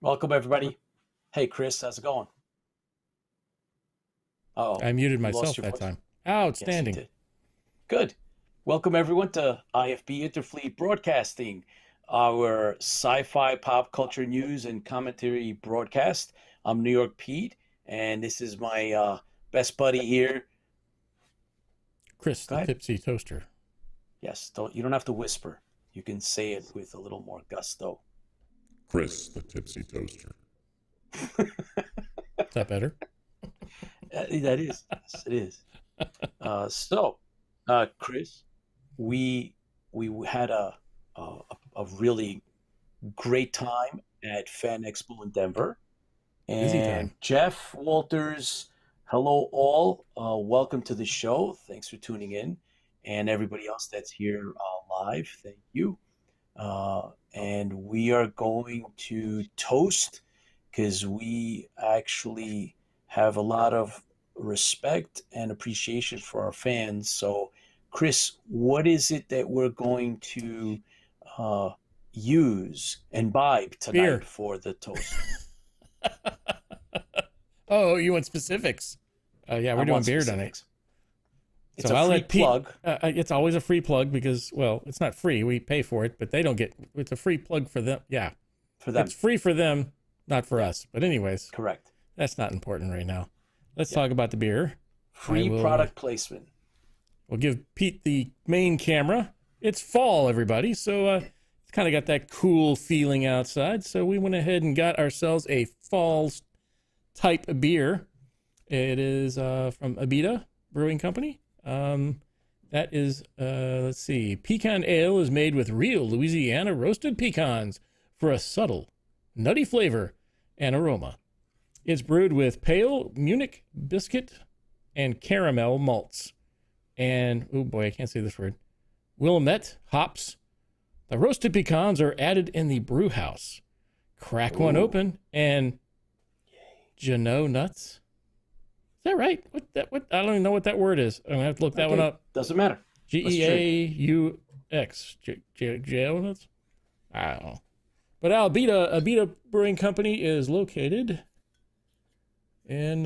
Welcome, everybody. Hey, Chris, how's it going? Oh, I muted you lost myself your that voice? time. Yes, you Outstanding. did. Good. Welcome, everyone, to IFB Interfleet Broadcasting, our sci-fi pop culture news and commentary broadcast. I'm New York Pete, and this is my best buddy here. Chris, Go the ahead. tipsy toaster. Yes, you don't have to whisper. You can say it with a little more gusto. Chris, the tipsy toaster. Is that better? That is, yes, it is. Chris, we had a a really great time at Fan Expo in Denver, Busy and time. Jeff Walters, hello all, welcome to the show. Thanks for tuning in, and everybody else that's here live, thank you. And we are going to toast because we actually have a lot of respect and appreciation for our fans. So, Chris, what is it that we're going to uh, use, imbibe tonight Beer. for the toast? Oh, you want specifics? Yeah, I we're doing want beer tonight. specifics. It's So a I'll free let Pete. plug. It's always a free plug because, well, it's not free. We pay for it, but they don't get. It's a free plug for them. Yeah, For them. it's free for them, not for us. But anyways, Correct. that's not important right now. Let's Yeah. talk about the beer. Free will, product placement. We'll give Pete the main camera. It's fall, everybody. So it's kind of got that cool feeling outside. So we went ahead and got ourselves a fall type beer. It is from Abita Brewing Company. That is, let's see, pecan ale is made with real Louisiana roasted pecans for a subtle, nutty flavor and aroma. It's brewed with pale Munich biscuit and caramel malts. And, oh boy, I can't say this word. Willamette hops. The roasted pecans are added in the brew house. Crack one Ooh. open and Genoa nuts. Is that right? What I don't even know what that word is. I'm gonna have to look that one Okay, up. doesn't matter. Geaux. Genoa nuts? I don't know. But Abita Brewing Company is located in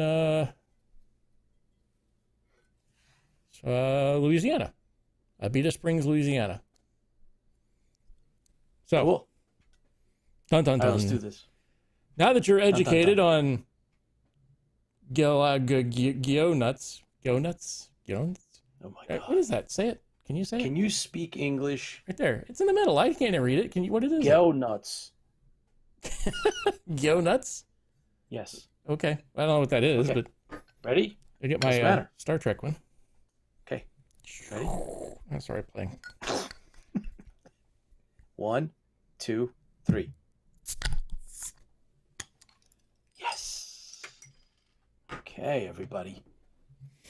Louisiana. Abita Springs, Louisiana. So, Cool. dun dun All dun. right, let's do this. Now that you're Dun, dun, educated dun. on Geo nuts. Oh my What God. is that? Say it. Can you say it? Can you speak English? Right there. It's in the middle. I can't read it. Can you? What it is? Go nuts. Geo nuts. Yes. Okay. I don't know what that is, Okay. but Ready? I get Doesn't my matter. Star Trek one. Okay. Ready? I'm sorry, playing. 1, 2, 3. Yes. Okay, everybody.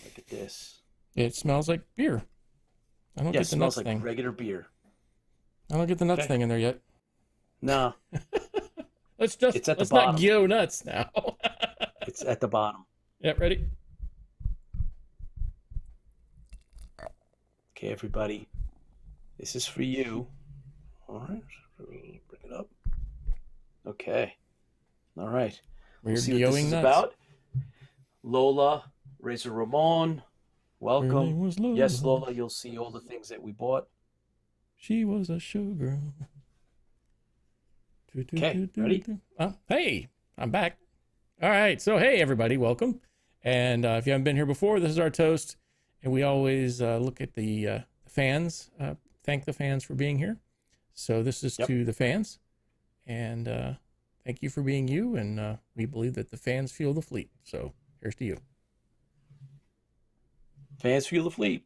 Look at this. It smells like beer. I don't Yeah, it get the smells nuts like thing. regular beer. I don't get the nuts Okay. thing in there yet. No, Let's It's at the let's not bottom. Geo nuts now. it's at the bottom. Yep. Ready? Okay, everybody. This is for you. All right. Bring it up. Okay. All right. We're We'll see what this Geoing is nuts. about. Lola, Razor Ramon, Her welcome. name was Lola. Yes, Lola, you'll see all the things that we bought. She was a showgirl. Okay, ready? Hey, I'm back. All right. So, hey, everybody, welcome. And if you haven't been here before, this is our toast. And we always look at the fans, thank the fans for being here. So, this is Yep. to the fans. And thank you for being you. And we believe that the fans fuel the fleet. So, here's to you. Fans Fuel the Fleet.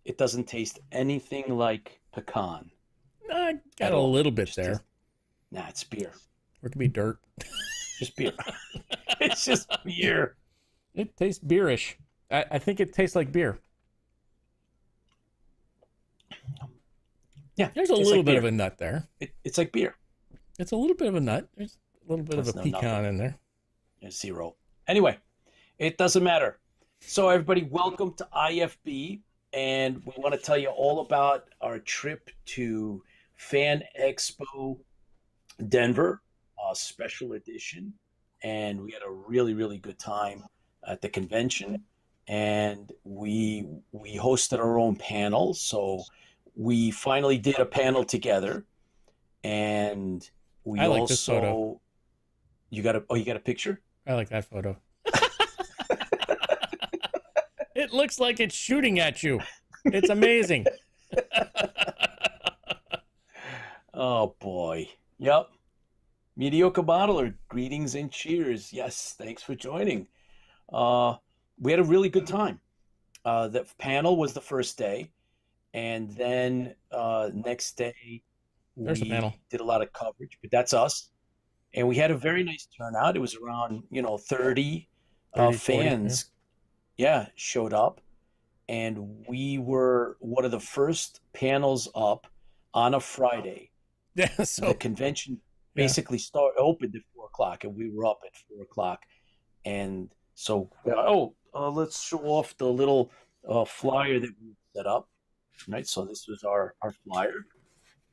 It doesn't taste anything like pecan. I got At a all. little bit Just there. Nah, it's beer. Or it could be dirt. Just beer. It's just beer. It tastes beerish. I think it tastes like beer. Yeah, There's a tastes little like bit beer. of a nut there. It's like beer. It's a little bit of a nut. There's a little bit That's of a no pecan nothing. in there. There's 0. Anyway, it doesn't matter. So, everybody, welcome to IFB. and we want to tell you all about our trip to Fan Expo Denver, special edition. And we had a really, really good time at the convention. And we hosted our own panel. So we finally did a panel together. And I we like this photo. also, you got a picture? I like that photo. It looks like it's shooting at you. It's amazing. Oh boy. Yep. Mediocre bottler, greetings and cheers. Yes, thanks for joining. Uh, we had a really good time. The panel was the first day, and then next day There's the panel. we did a lot of coverage, but that's us. And we had a very nice turnout. It was around 30 30, 40. fans, yeah, showed up, and we were one of the first panels up on a Friday. Yeah. The So convention yeah. basically opened at 4 o'clock, and we were up at 4 o'clock. And so, let's show off the little flyer that we set up. Right. So this was our flyer,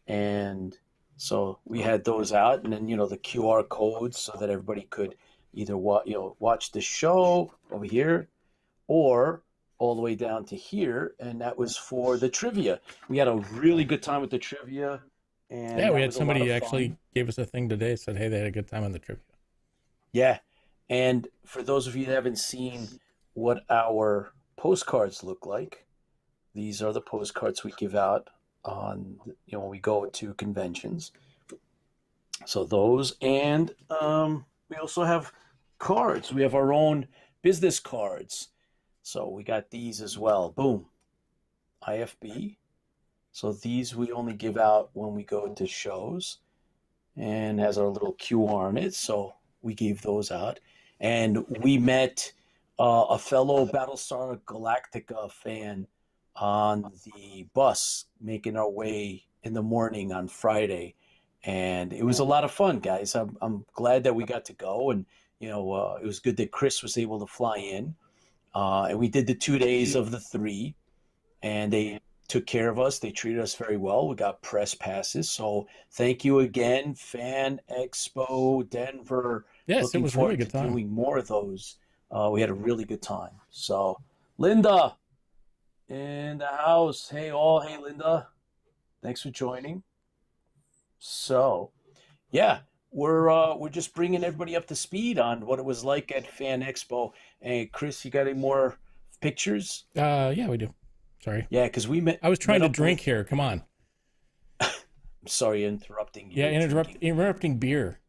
and so we had those out, and then the QR codes so that everybody could either watch the show over here or all the way down to here, and that was for the trivia. We had a really good time with the trivia, and Yeah, we that had was a lot somebody of actually fun. gave us a thing today, said, hey, they had a good time on the trip. Yeah, and for those of you that haven't seen what our postcards look like, these are the postcards we give out on when we go to conventions. So those, and we also have cards. We have our own business cards. So we got these as well. Boom. IFB. So these we only give out when we go to shows, and has our little QR on it. So we gave those out. And we met a fellow Battlestar Galactica fan on the bus making our way in the morning on Friday. And it was a lot of fun, guys. I'm glad that we got to go. And, it was good that Chris was able to fly in. And we did the 2 days of the three, and they took care of us. They treated us very well. We got press passes. So thank you again, Fan Expo Denver. Yes, it Looking was a really forward good to time. doing more of those. We had a really good time. So Linda in the house. Hey all. Hey Linda. Thanks for joining. So yeah, we're just bringing everybody up to speed on what it was like at Fan Expo. Hey Chris, you got any more pictures? Yeah, we do. Sorry. Yeah, because we met. I was trying met to up drink with, here. Come on. I'm sorry, interrupting Yeah, you. Drinking. interrupting beer.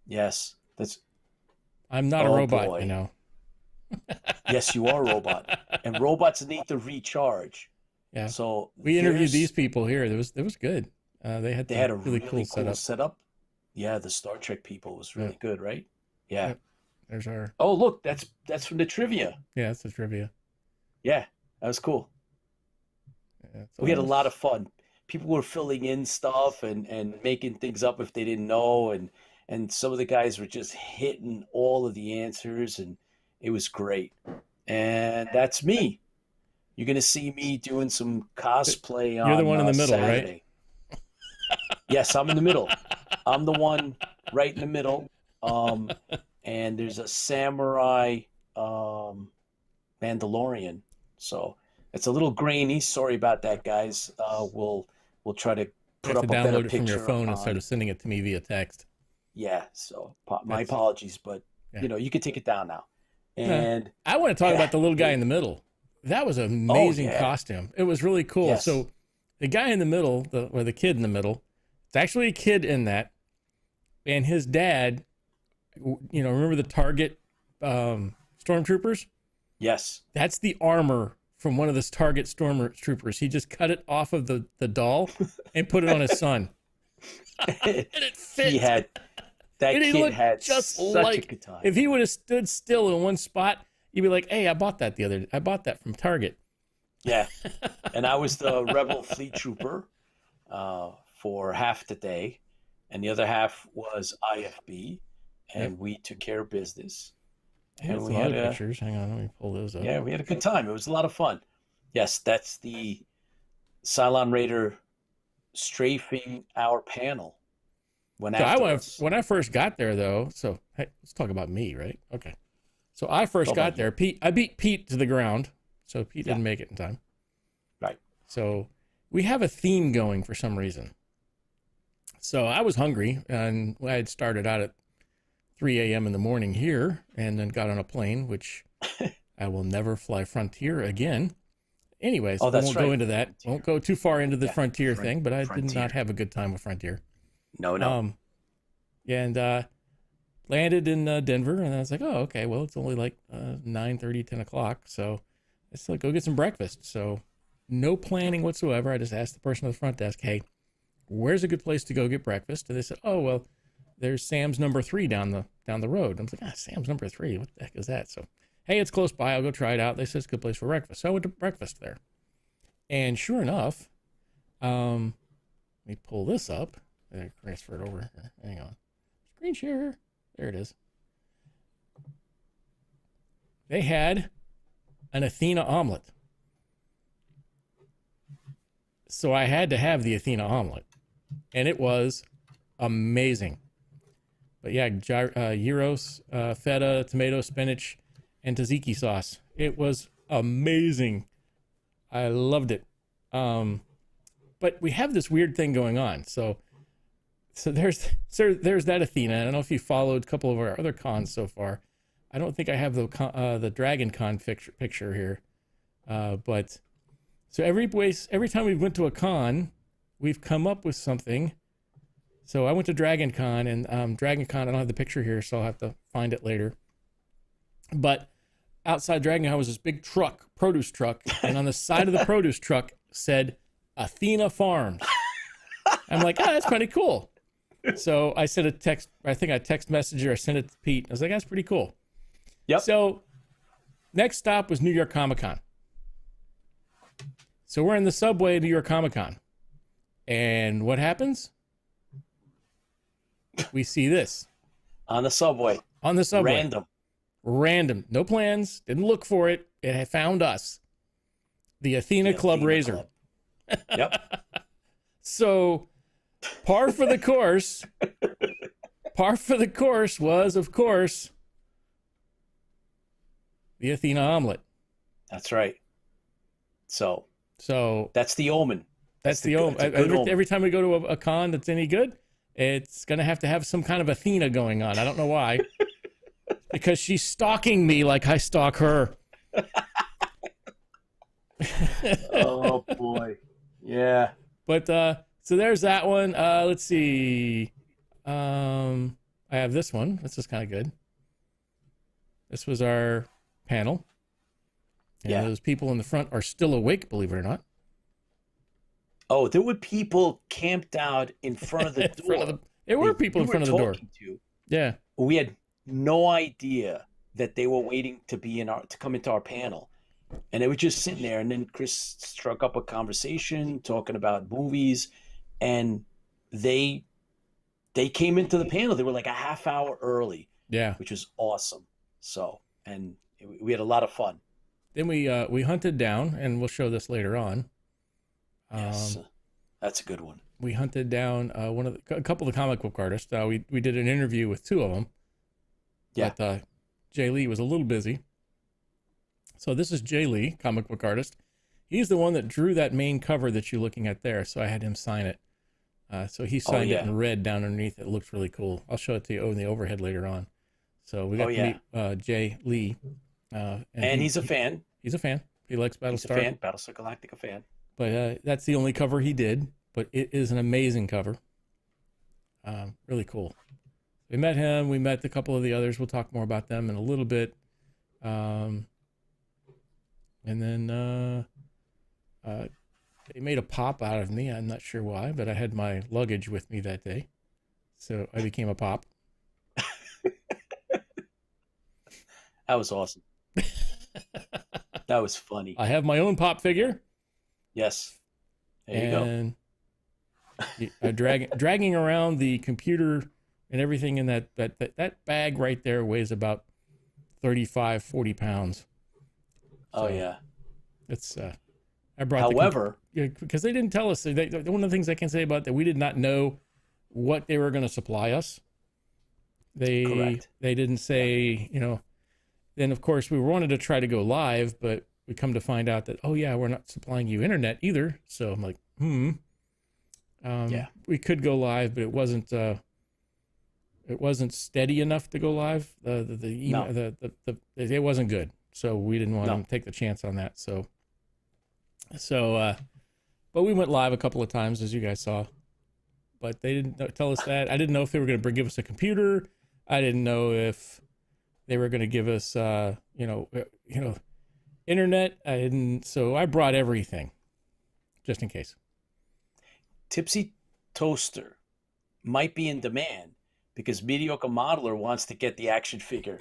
Yes, that's. I'm not a Oh robot, boy. Yes, you are a robot, and robots need to recharge. Yeah. So We interviewed these people here. It was good. They had they some had a really really cool cool setup. setup. Yeah, the Star Trek people was Yeah. really good, right? Yeah. Yep. There's our Oh, look, that's from the trivia. yeah, that's the trivia. Yeah, that was cool. Yeah, We had a so lot of fun. People were filling in stuff and making things up if they didn't know, and some of the guys were just hitting all of the answers, and it was great. And that's me. You're gonna see me doing some cosplay you're the on one in the middle, right? Saturday. Yes, I'm in the middle. I'm the one right in the middle. Um, and there's a samurai um, Mandalorian. So it's a little grainy. Sorry about that, guys. We'll try to You put have to up a better download it from your picture phone instead on. of sending it to me via text. Yeah. So my That's apologies, but yeah. you can take it down now. Yeah. And I want to talk yeah, about the little guy in the middle. That was an oh amazing yeah, costume. It was really cool. yes, So the guy in the middle, or the kid in the middle, it's actually a kid in that, and his dad. Remember the Target stormtroopers? yes. That's the armor from one of the Target stormtroopers. He just cut it off of the doll and put it on his son, and it He fit. had that And he kid looked had just such a like, good time. if he would have stood still in one spot, you'd be like, hey, I bought that from Target. Yeah, and I was the Rebel Fleet Trooper for half the day, and the other half was IFB, Yep. and we took care of business, I got and we some had other a pictures. Hang on, let me pull those up. yeah, we had a good time. It was a lot of fun, Yes, that's the Cylon Raider strafing our panel. Went So after us. when I first got there though. So hey, let's talk about me, right? Okay. So I How first about got you? there. I beat Pete to the ground. So Pete Yeah, didn't make it in time. right. So we have a theme going for some reason. So I was hungry, and I had started out at 3 a.m. in the morning here, and then got on a plane, which I will never fly Frontier again. Anyways, Oh, we that's won't go right. into that. Frontier. Won't go too far into the Yeah, Frontier thing, but I did not Frontier. have a good time with Frontier. No, no. Um, and landed in Denver, and I was like, oh, okay, well, it's only like 9:30, 10 o'clock, so let's like go get some breakfast. So no planning whatsoever. I just asked the person at the front desk, hey, where's a good place to go get breakfast? And they said, oh, well, there's Sam's number 3 down the road. I was like, Sam's number 3, what the heck is that? So, hey, it's close by. I'll go try it out. They said it's a good place for breakfast. So I went to breakfast there. And sure enough, let me pull this up. Transfer it over. Hang on. Screen share. There it is. They had an Athena omelet. So I had to have the Athena omelet. And it was amazing. But yeah, gyros, feta, tomato, spinach, and tzatziki sauce. It was amazing. I loved it. But we have this weird thing going on. So there's that Athena. I don't know if you followed a couple of our other cons so far. I don't think I have the Dragon Con picture here. But so every time we went to a con, we've come up with something. So I went to Dragon Con, and Dragon Con, I don't have the picture here, so I'll have to find it later. But outside Dragon Con was this big truck, produce truck, and on the side of the produce truck said Athena Farms. I'm like, oh, that's pretty cool. So I sent a text, I think I text messaged her, I sent it to Pete. I was like, that's pretty cool. Yep. So next stop was New York Comic Con. So we're in the subway at New York Comic Con. And what happens? We see this. On the subway. On the subway. Random. No plans. Didn't look for it. It had found us. The Athena Club Athena Razor. Club. Yep. So par for the course. Par for the course was, of course, the Athena Omelette. That's right. So that's the omen. That's the omen. Every time we go to a con that's any good, it's going to have some kind of Athena going on. I don't know why. Because she's stalking me like I stalk her. Oh, boy. Yeah. But so there's that one. Let's see. I have this one. This is kind of good. This was our panel. And Yeah. those people in the front are still awake, believe it or not. Oh, there were people camped out in front of the door. There were people in front of the door. Yeah. We had no idea that they were waiting to come into our panel. And they were just sitting there, and then Chris struck up a conversation talking about movies, and they came into the panel. They were like a half hour early. Yeah. Which was awesome. So, and we had a lot of fun. Then we hunted down, and we'll show this later on. Yes, that's a good one. We hunted down a couple of the comic book artists. We did an interview with 2 of them. Yeah. But Jay Lee was a little busy. So this is Jay Lee, comic book artist. He's the one that drew that main cover that you're looking at there. So I had him sign it. So he signed it in red down underneath. It looks really cool. I'll show it to you in the overhead later on. So we got to meet Jay Lee. And he's a fan. He's a fan. He likes Battlestar. He's a fan. Battlestar Galactica fan. But that's the only cover he did. But it is an amazing cover. Really cool. We met him. We met a couple of the others. We'll talk more about them in a little bit. And then they made a pop out of me. I'm not sure why, but I had my luggage with me that day. So I became a pop. That was awesome. That was funny. I have my own pop figure. Yes. There you go. Dragging around the computer and everything in that bag right there weighs about 35, 40 pounds. So, yeah. It's I brought However, because they didn't tell us. One of the things I can say about that, we did not know what they were going to supply us. correct. They didn't say, you know. Then of course we wanted to try to go live, but we come to find out that, oh yeah, we're not supplying you internet either. So I'm like, Yeah. we could go live, but it wasn't steady enough to go live. It wasn't good, so we didn't want to take the chance on that. So, but we went live a couple of times, as you guys saw. But they didn't tell us that. I didn't know if they were going to give us a computer. I didn't know if they were going to give us, internet. I didn't. So I brought everything, just in case. Tipsy Toaster might be in demand because Mediocre Modeler wants to get the action figure.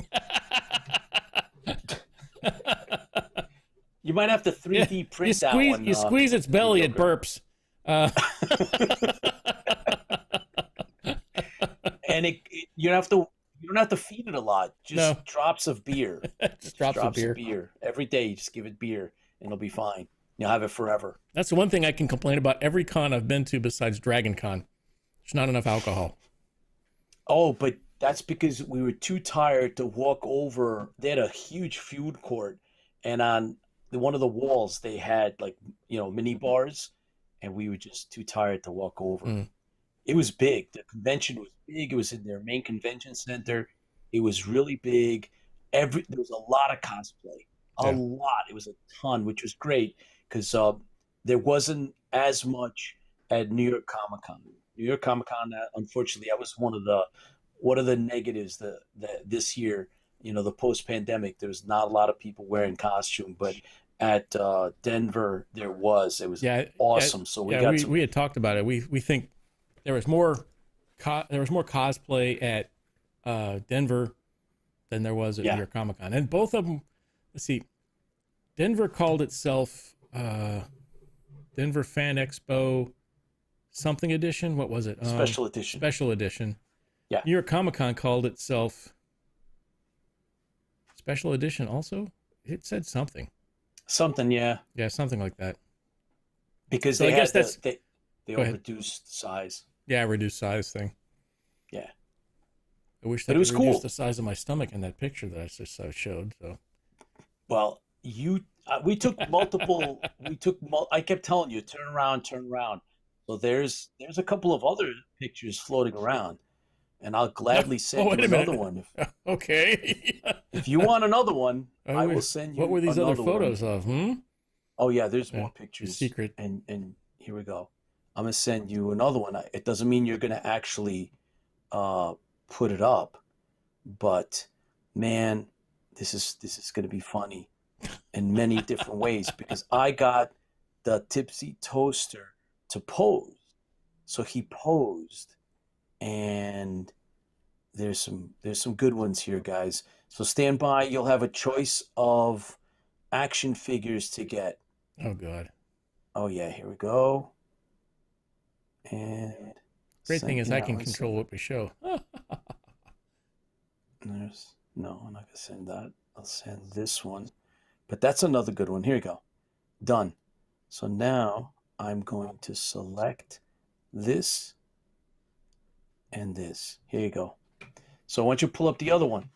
You might have to 3D print that one. You squeeze its belly, it burps. And you don't have to feed it a lot. Just drops of beer. Just drops of beer every day. You just give it beer, and it'll be fine. You'll have it forever. That's the one thing I can complain about every con I've been to besides Dragon Con. There's not enough alcohol. Oh, but that's because we were too tired to walk over. They had a huge food court, and on one of the walls they had mini bars, and we were just too tired to walk over. It was big. The convention was big. It was in their main convention center. It was really big. There was a lot of cosplay. A lot. It was a ton, which was great because there wasn't as much at New York Comic Con. New York Comic Con, unfortunately, that was one of the negatives that this year, the post pandemic, there's not a lot of people wearing costume, but at Denver it was awesome. So we had talked about it. We think there was more cosplay at Denver than there was at New York Comic Con, and both of them. Let's see, Denver called itself Denver Fan Expo something edition. What was it? Special edition. Special edition. Yeah. New York Comic Con called itself Special edition. Also, it said something. Something, yeah. Yeah, something like that. Because so they I guess that's they all reduced size. Yeah, reduced size thing. Yeah. I wish that it was could reduce cool. the size of my stomach in that picture that I just showed. So. Well, we took multiple. I kept telling you, turn around. So there's a couple of other pictures floating around, and I'll gladly send you another one. Okay. If you want another one, I will send you. What were these other one. photos of? Oh yeah, there's more pictures. The secret. And here we go. I'm gonna send you another one. It doesn't mean you're gonna actually put it up, but man, this is gonna be funny in many different ways because I got the Tipsy Toaster to pose, so he posed, and there's some good ones here, guys. So stand by. You'll have a choice of action figures to get. Oh God. Oh yeah, here we go. And great thing is I can control what we show. I'm not gonna send that. I'll send this one. But that's another good one. Here you go. Done. So now I'm going to select this and this. Here you go. So I want you to pull up the other one.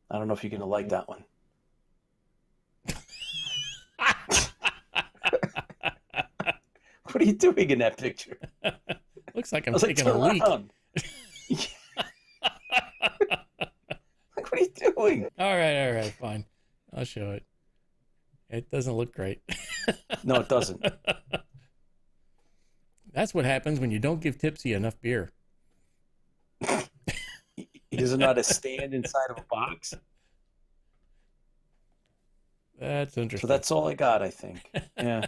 I don't know if you're gonna like that one. What are you doing in that picture? Looks like I'm taking a leak. What are you doing? All right, fine. I'll show it. It doesn't look great. No, it doesn't. That's what happens when you don't give Tipsy enough beer. He doesn't know how to stand inside of a box. That's interesting. So that's all I got, I think. Yeah.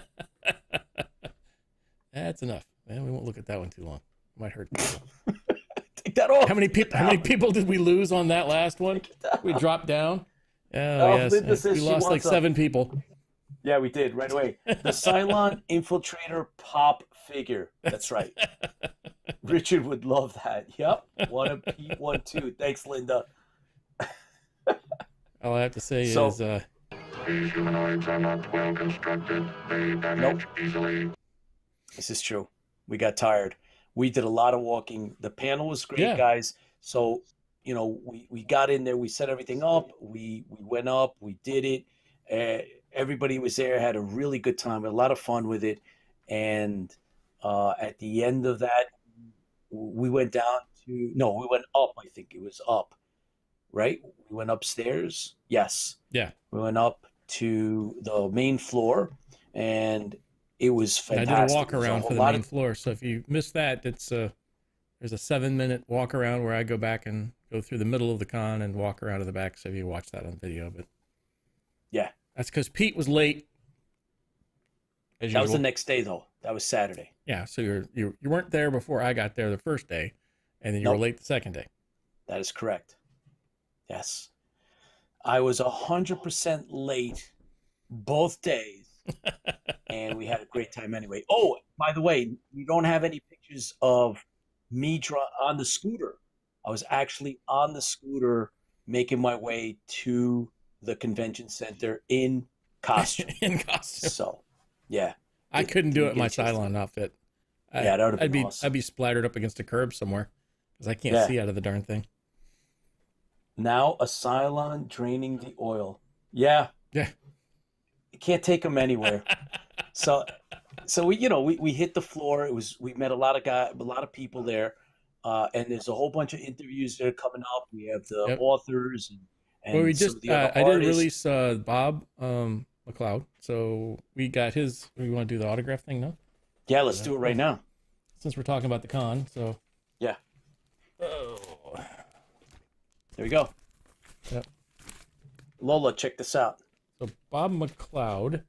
That's enough. Man, we won't look at that one too long. Might hurt people. Take that off. How many people did we lose on that last one? We dropped down. Oh yes, we lost like 7 people. Yeah, we did right away. The Cylon Infiltrator pop figure. That's right. Richard would love that. Yep. What a P12. Thanks, Linda. All I have to say is These humanoids are not well constructed. They damage easily. This is true. We got tired. We did a lot of walking. The panel was great, Yeah. guys. So, we got in there. We set everything up. We went up. We did it. Everybody was there. Had a really good time. A lot of fun with it. And at the end of that, we went down to no, we went up. I think it was up, right? We went upstairs. Yes, Yeah. we went up to the main floor, and it was And I fantastic. did a walk There was around whole for the lot main of floor. So if you missed that, there's a 7-minute walk around where I go back and go through the middle of the con and walk around to the back. So if you watch that on video, but yeah. that's because Pete was late. As That was the usual. next day, though. That was Saturday. Yeah, so you weren't there before I got there the first day, and then you were Nope. late the second day. That is correct. Yes, I was 100% late both days, and we had a great time anyway. Oh, by the way, we don't have any pictures of me on the scooter. I was actually on the scooter making my way to the convention center in costume. In costume. So, yeah. I couldn't do it in my Didn't get a chance to- Cylon outfit. Yeah, that would've been awesome. I'd be splattered up against a curb somewhere because I can't Yeah. see out of the darn thing. Now a Cylon draining the oil. Yeah. Yeah. You can't take them anywhere. So we hit the floor. We met a lot of people there, and there's a whole bunch of interviews that are coming up. We have the Yep. authors and Well, we some just of the other I did artists. release Bob Mccloud, so we got his. We want to do the autograph thing now, Yeah, let's do it right now. since we're talking about the con. So Yeah, oh, there we go. Yep. Lola, check this out. so Bob Mccloud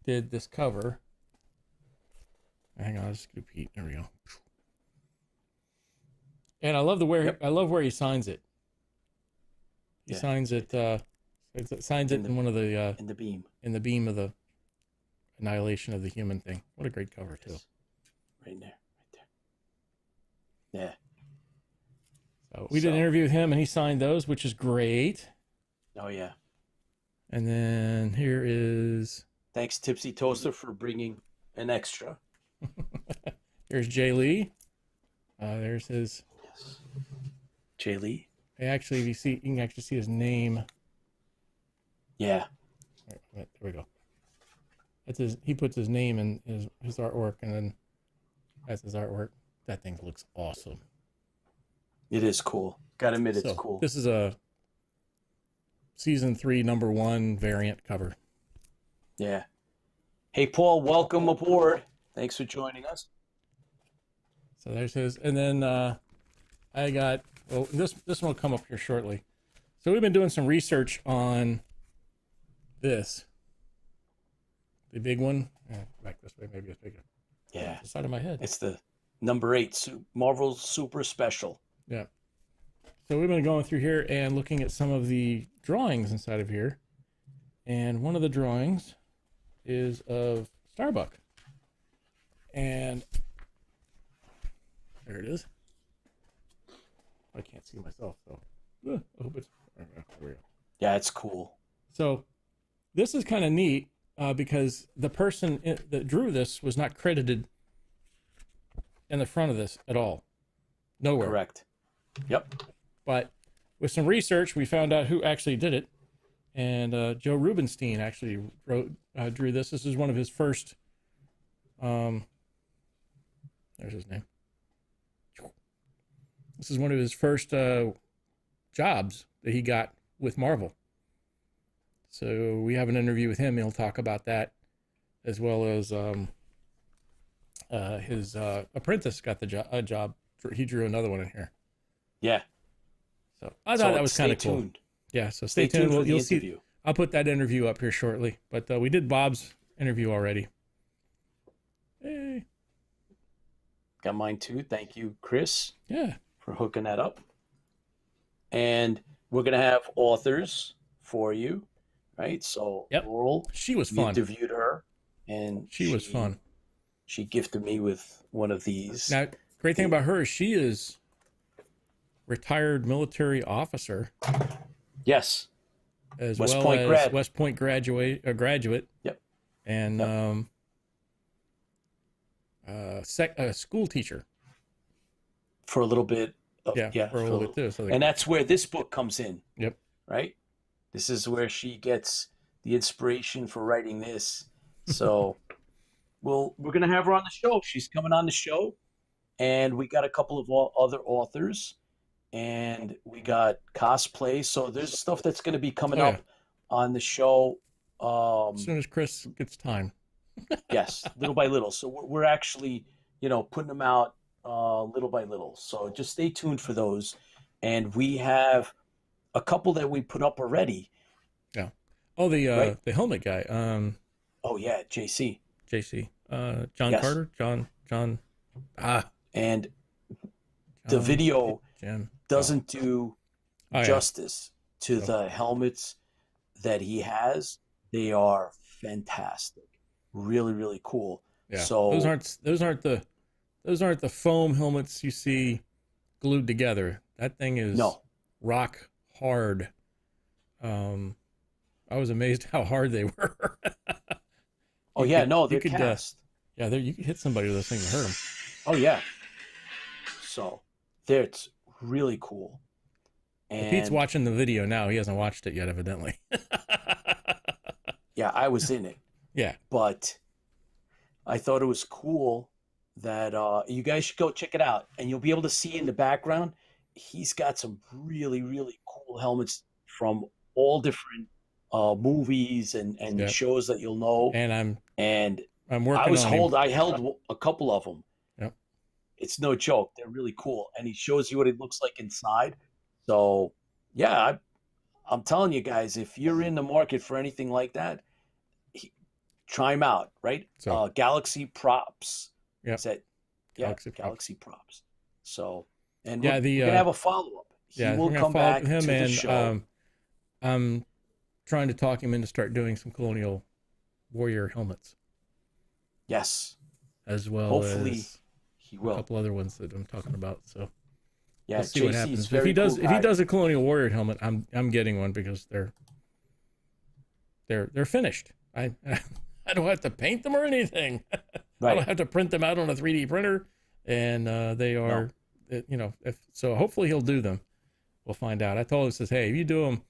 did this cover. Hang on, I'll just do Pete. There we go. And I love I love where he signs it. He Yeah. signs it. Signs it in one of the In the beam. in the beam of the annihilation of the human thing. What a great cover too. Right there. Yeah. So we did an interview with him, and he signed those, which is great. Oh yeah. And then here is Thanks, Tipsy Toaster, for bringing an extra. here's Jay Lee. There's his. Yes. Jay Lee. Actually, if you can actually see his name. Yeah. There we go. That's his. He puts his name in his artwork, and then that's his artwork. That thing looks awesome. It is cool. Gotta admit, it's So, cool. This is a season 3 #1 variant cover. Yeah. Hey, Paul, welcome aboard. Thanks for joining us. So there's his, and then I got this one will come up here shortly. So we've been doing some research on this, the big one. Back this way, maybe it's bigger. Yeah. The side of my head. It's the number 8 Marvel Super Special. Yeah. So we've been going through here and looking at some of the drawings inside of here, and one of the drawings is of Starbuck, and there it is. I can't see myself, so I hope it's. There we go. Yeah, it's cool. So this is kind of neat because the person that drew this was not credited in the front of this at all. Nowhere. Correct. Yep. But with some research, we found out who actually did it. And Joe Rubenstein actually drew this. This is one of his first. There's his name. This is one of his first jobs that he got with Marvel. So we have an interview with him. He'll talk about that, as well as his apprentice got the job. He drew another one in here. Yeah. So I thought that was kind of stay cool. tuned. Yeah, so Stay tuned for the You'll interview. see. I'll put that interview up here shortly. But we did Bob's interview already. Hey. Got mine too. Thank you, Chris, Yeah. for hooking that up. And we're going to have authors for you, right? So Yep. Laurel, She was we fun. interviewed her, and She was fun. She gifted me with one of these. Now, great thing about her is she is retired military officer. Yes. as West well Point as grad. West Point graduate. Yep. And a school teacher. For a little bit. For a little bit too. So and that's where this book comes in. Yep. Right? This is where she gets the inspiration for writing this. So we're going to have her on the show. She's coming on the show. And we got a couple of other authors. And we got cosplay. So there's stuff that's going to be coming up on the show. As soon as Chris gets time. Yes, little by little. So we're actually, putting them out little by little. So just stay tuned for those. And we have a couple that we put up already. Yeah. Oh, the helmet guy. Oh yeah, JC. JC. John Carter. John. And the video Jim. doesn't do justice to the helmets that he has. They are fantastic. Really, really cool. Yeah. So those aren't the foam helmets you see glued together. That thing is rock hard. I was amazed how hard they were. They're cast. You could hit somebody with this thing and hurt them. Oh yeah. So it's really cool. And Pete's watching the video now. He hasn't watched it yet, evidently. Yeah, I was in it. Yeah. But I thought it was cool that you guys should go check it out. And you'll be able to see in the background, he's got some really, really cool helmets from all different movies and shows that you'll know. And I'm working I held a couple of them. Yep. It's no joke. They're really cool. And he shows you what it looks like inside. So, yeah, I'm telling you guys, if you're in the market for anything like that, try them out, right? So, Galaxy Props. Yep. Galaxy Props. So, and we're going to have a follow-up. He will come back to the show. I'm trying to talk him into start doing some Colonial Warrior helmets. Yes. As well Hopefully as he will. A couple other ones that I'm talking about. So yeah, we'll see what happens. If he does a Colonial Warrior helmet, I'm getting one because they're finished. I don't have to paint them or anything. Right. I don't have to print them out on a 3D printer, and they are, so hopefully he'll do them. We'll find out. I told him, says, hey, if you do them,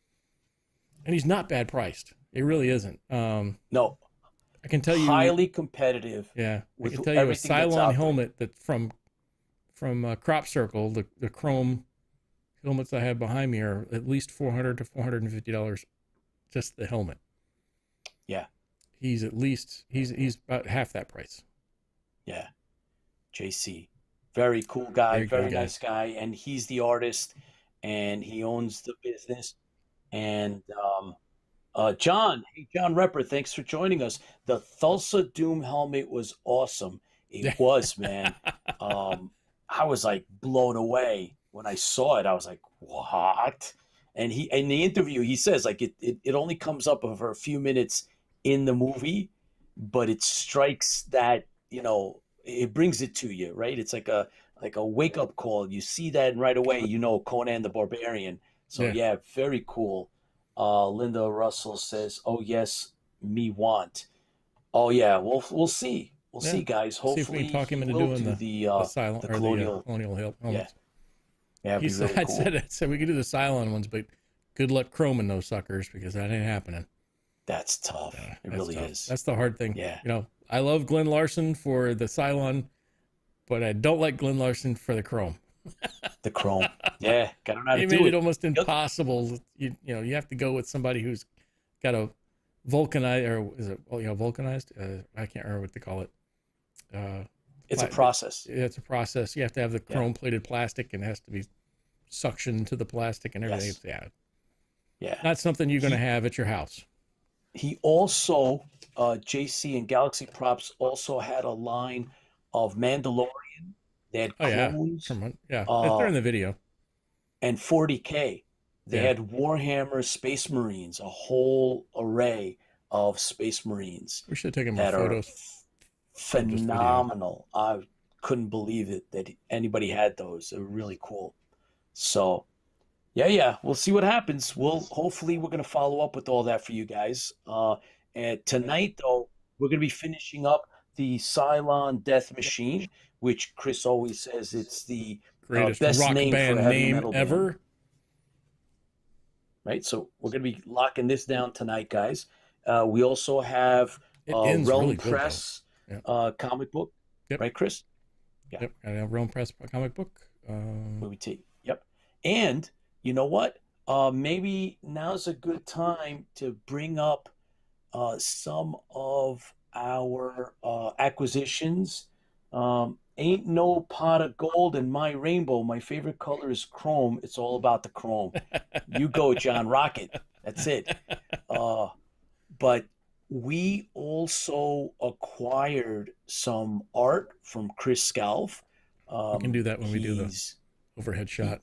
and he's not bad priced. It really isn't. No. I can tell you highly competitive. Yeah, I can tell you a Cylon helmet that from Crop Circle, the chrome helmets I have behind me are at least $400 to $450, just the helmet. Yeah, he's about half that price. Yeah, JC, very cool guy, very nice guy, and he's the artist, and he owns the business, and John Repper, thanks for joining us. The Thulsa Doom helmet was awesome. It was, man. I was like blown away when I saw it. I was like, what? And he, in the interview, he says like it only comes up for a few minutes in the movie, but it strikes that, it brings it to you, right? It's like a wake up call. You see that and right away, Conan the Barbarian. So yeah, very cool. Linda Russell says, "Oh yes, me want." Oh yeah, we'll see. We'll see, guys. Hopefully, see if we can talk him into doing the Cylon or the Colonial helmets. Yeah, he said, really cool. I said we could do the Cylon ones, but good luck chroming those suckers because that ain't happening. That's tough. It really is. That's the hard thing. Yeah. I love Glenn Larson for the Cylon, but I don't like Glenn Larson for the chrome. The chrome. Yeah, got to know how to he do made it almost impossible. You have to go with somebody who's got a vulcanized, or is it vulcanized? I can't remember what they call it. It's a process. It's a process. You have to have the chrome plated plastic, and it has to be suctioned to the plastic and everything. Yes. Yeah. Not something you're going to have at your house. He also, JC and Galaxy Props also had a line of Mandalorian. They had clones. They're in the video. And 40K. They had Warhammer Space Marines, a whole array of Space Marines. We should have taken more photos. Phenomenal. I couldn't believe it that anybody had those. They're really cool. So, Yeah. We'll see what happens. Hopefully we're gonna follow up with all that for you guys. And tonight though, we're gonna be finishing up the Cylon Death Machine, which Chris always says it's the Greatest best rock name for a band heavy name metal band, ever. right? So we're gonna be locking this down tonight, guys. We also have It ends Realm really good, though. Press Yeah. comic book, Yep. right, Chris? Yeah. Yep. I have Realm Press comic book. Movie T. Yep. And you know what? Maybe now's a good time to bring up some of our acquisitions. Ain't no pot of gold in my rainbow. My favorite color is chrome. It's all about the chrome. You go, John. Rock it. That's it. But we also acquired some art from Chris Scalf. We can do that when we do the He's overhead shot.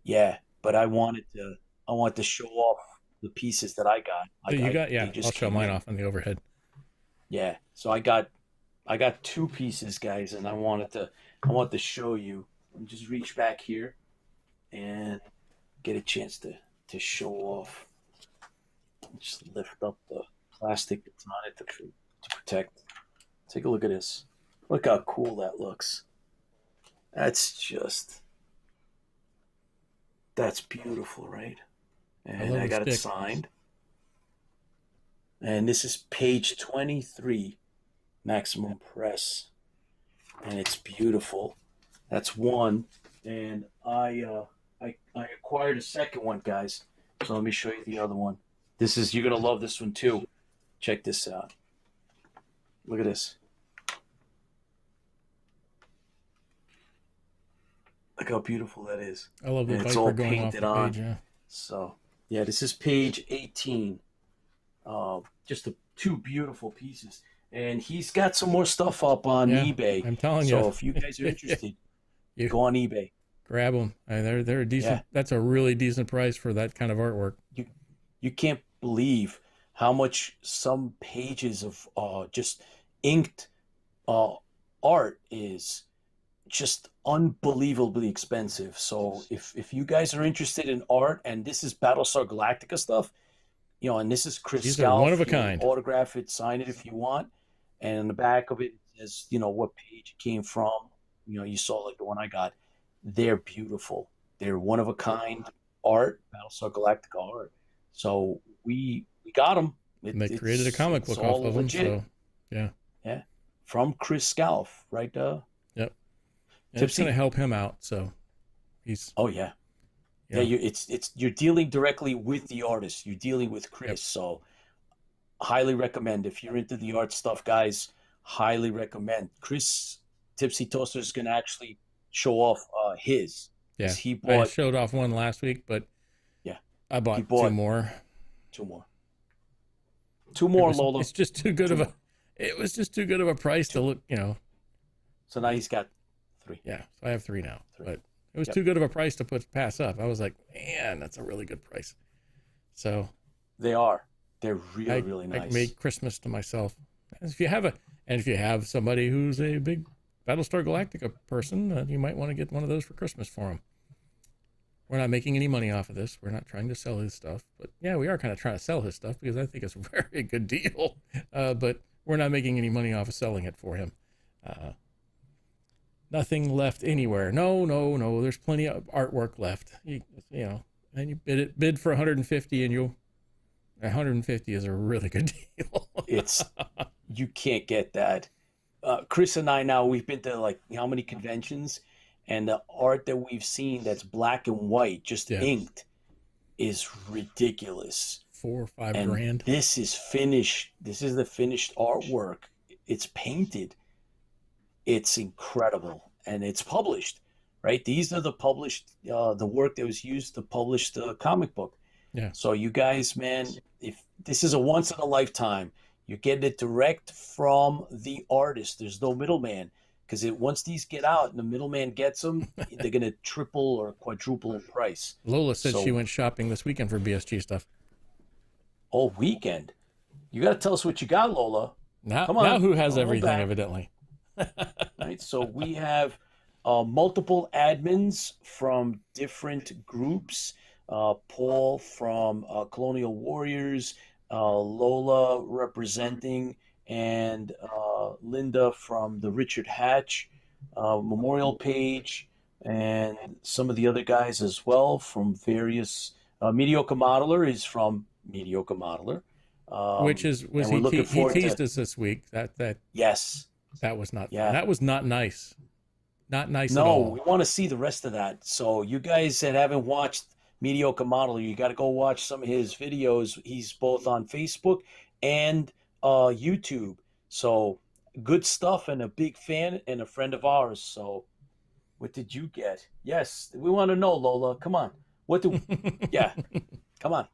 Yeah, but I want to show off the pieces that I got. So you got, yeah, they just I'll show came mine in. off on the overhead. Yeah, so I got two pieces, guys, and I want to show you. Just reach back here and get a chance to show off. Just lift up the plastic that's on it to protect. Take a look at this. Look how cool that looks. That's beautiful, right? And I got it signed. And this is page 23, Maximum Press. And it's beautiful. That's one. And I acquired a second one, guys. So let me show you the other one. You're gonna love this one too. Check this out. Look at this. Look how beautiful that is. I love the And it's Viper all going off painted the on. page, yeah. So, yeah, this is page 18. Just two beautiful pieces. And he's got some more stuff up on Yeah, eBay. I'm telling So you. if you guys are interested, You- go on eBay. Grab them. They're a decent. Yeah. That's a really decent price for that kind of artwork. You can't believe how much some pages of just inked art is just unbelievably expensive. So if you guys are interested in art, and this is Battlestar Galactica stuff, and this is Chris These are Scalf, one of a you can kind. autograph it, sign it if you want, and in the back of it says what page it came from. You saw like the one I got. They're beautiful. They're one of a kind art, Battlestar Galactica art. So we got them. And they created a comic book off of them. So, yeah. From Chris Scalf, right? Yep. And it's Tipsy. going to help him out. So he's. Oh yeah. Yeah. You're dealing directly with the artist. You're dealing with Chris. Yep. So highly recommend. If you're into the art stuff, guys, highly recommend. Chris Tipsy Toaster is going to actually show off his. Yeah. He I bought showed off one last week, but Yeah. I bought He bought- two more. two more. Two more, Lola. It's just too good of a. It was just too good of a price to look. So now he's got three. Yeah. So I have three now, Three. but it was Yep. too good of a price to pass up. I was like, man, that's a really good price. So They are. They're really, I, really nice. I made Christmas to myself. If you have somebody who's a big Battlestar Galactica person, you might want to get one of those for Christmas for them. We're not making any money off of this. We're not trying to sell his stuff, but yeah, we are kind of trying to sell his stuff because I think it's a very good deal. But we're not making any money off of selling it for him. Nothing left anywhere. No. There's plenty of artwork left. And you bid for 150, and 150 is a really good deal. You can't get that. Chris and I now, we've been to like how many conventions, and the art that we've seen that's black and white, just inked, is ridiculous. 4 or 5 And grand. this is finished. This is the finished artwork. It's painted. It's incredible, and it's published, right? These are the published, the work that was used to publish the comic book. Yeah. So you guys, man, if this is a once in a lifetime, you're getting it direct from the artist. There's no middleman, because once these get out and the middleman gets them, they're gonna triple or quadruple in price. Lola said So- she went shopping this weekend for BSG stuff. All weekend. You got to tell us what you got, Lola. Now, Come on, now who has hold everything, back. evidently. Right, so we have multiple admins from different groups. Paul from Colonial Warriors, Lola representing, and Linda from the Richard Hatch memorial page, and some of the other guys as well from various. Mediocre Modeler is from Mediocre Modeler. Which is was and we're looking he forward teased to us this week. yes, That was not yeah. fun. That was not nice. Not nice at No, all. we want to see the rest of that. So you guys that haven't watched Mediocre Modeler, you got to go watch some of his videos. He's both on Facebook and YouTube. So good stuff, and a big fan and a friend of ours. So what did you get? Yes, we want to know, Lola. Come on. What do? Yeah, come on.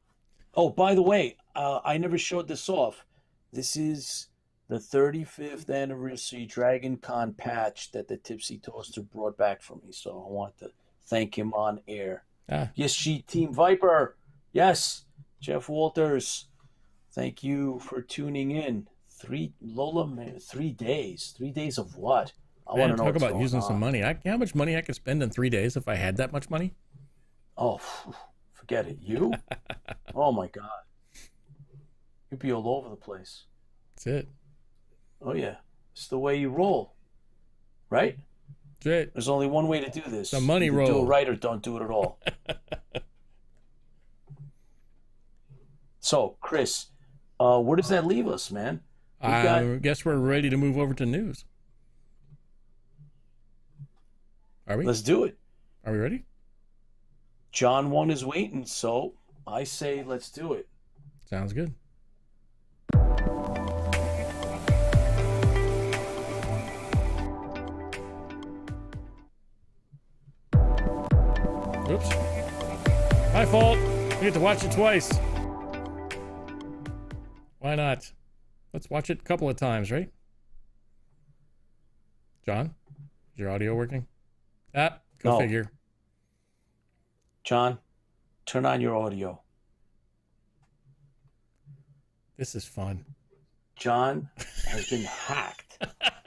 Oh, by the way, I never showed this off. This is the 35th anniversary Dragon Con patch that the Tipsy Toaster brought back for me. So I want to thank him on air. Ah, Yes, Team Viper. Yes, Jeff Walters. Thank you for tuning in. Lola, man, 3 days. 3 days of what? I want man, to know talk what's about going using on. some money. How much money I could spend in 3 days if I had that much money? Oh, forget it. You? Oh my God. You'd be all over the place. That's it. Oh yeah, it's the way you roll, right? That's it. There's only one way to do this. The money Either roll. Do it right or don't do it at all. So, Chris, where does that leave us, man? I guess we're ready to move over to news. Are we? Let's do it. Are we ready? John01 is waiting, so I say let's do it. Sounds good. Oops. My fault. We get to watch it twice. Why not? Let's watch it a couple of times, right? John, is your audio working? Go No. figure. John, turn on your audio. This is fun. John has been hacked,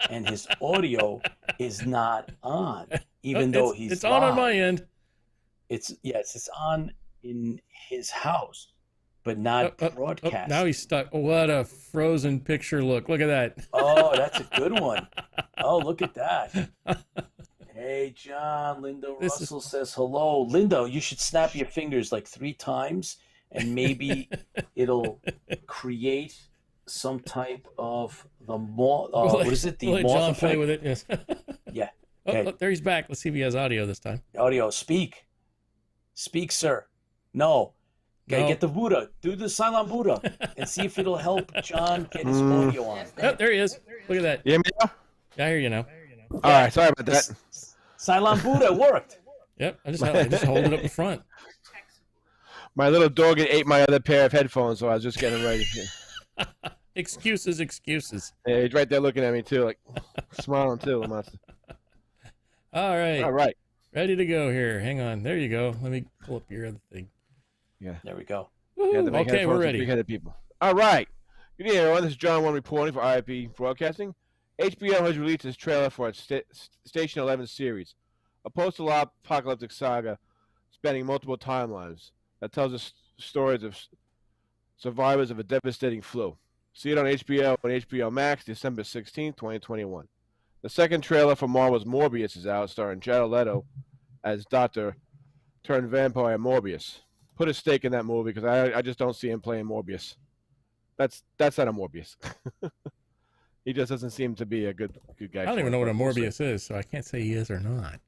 and his audio is not on, even though he's it's on live. my end. It's on in his house, but not broadcast. Now he's stuck. What a frozen picture look. Look at that. Oh, that's a good one. Oh, look at that. Hey, John. Linda Russell says hello. Linda, you should snap your fingers like 3 times, and maybe it'll create some type of what is it? The let moth John effect? play with it. Yes. Yeah. Oh, Okay. look, there he's back. Let's see if he has audio this time. Audio. Speak, sir. No. Okay, No. get the Buddha. Do the Cylon Buddha and see if it'll help John get his audio on. Oh, there he is. Look at that. You hear me now? Yeah, I hear you now. All right, sorry about that. Cylon Buddha worked. Yep. I just hold it up in front. My little dog had ate my other pair of headphones, so I was just getting ready. Excuses. Yeah, he's right there looking at me too, like smiling too. All right. All right. Ready to go here. Hang on. There you go. Let me pull up your other thing. Yeah. There we go. Yeah, the big Okay, we're headphones for ready. big-headed people. All right. Good evening, everyone. This is John01 reporting for IIP Broadcasting. HBO has released its trailer for its Station 11 series, a post-apocalyptic saga spanning multiple timelines that tells us stories of survivors of a devastating flu. See it on HBO and HBO Max December 16, 2021. The second trailer for Marvel's Morbius is out, starring Jared Leto as Doctor turned vampire Morbius. Put a stake in that movie because I just don't see him playing Morbius. That's not a Morbius. He just doesn't seem to be a good guy. I don't even know what a Morbius is, so I can't say he is or not.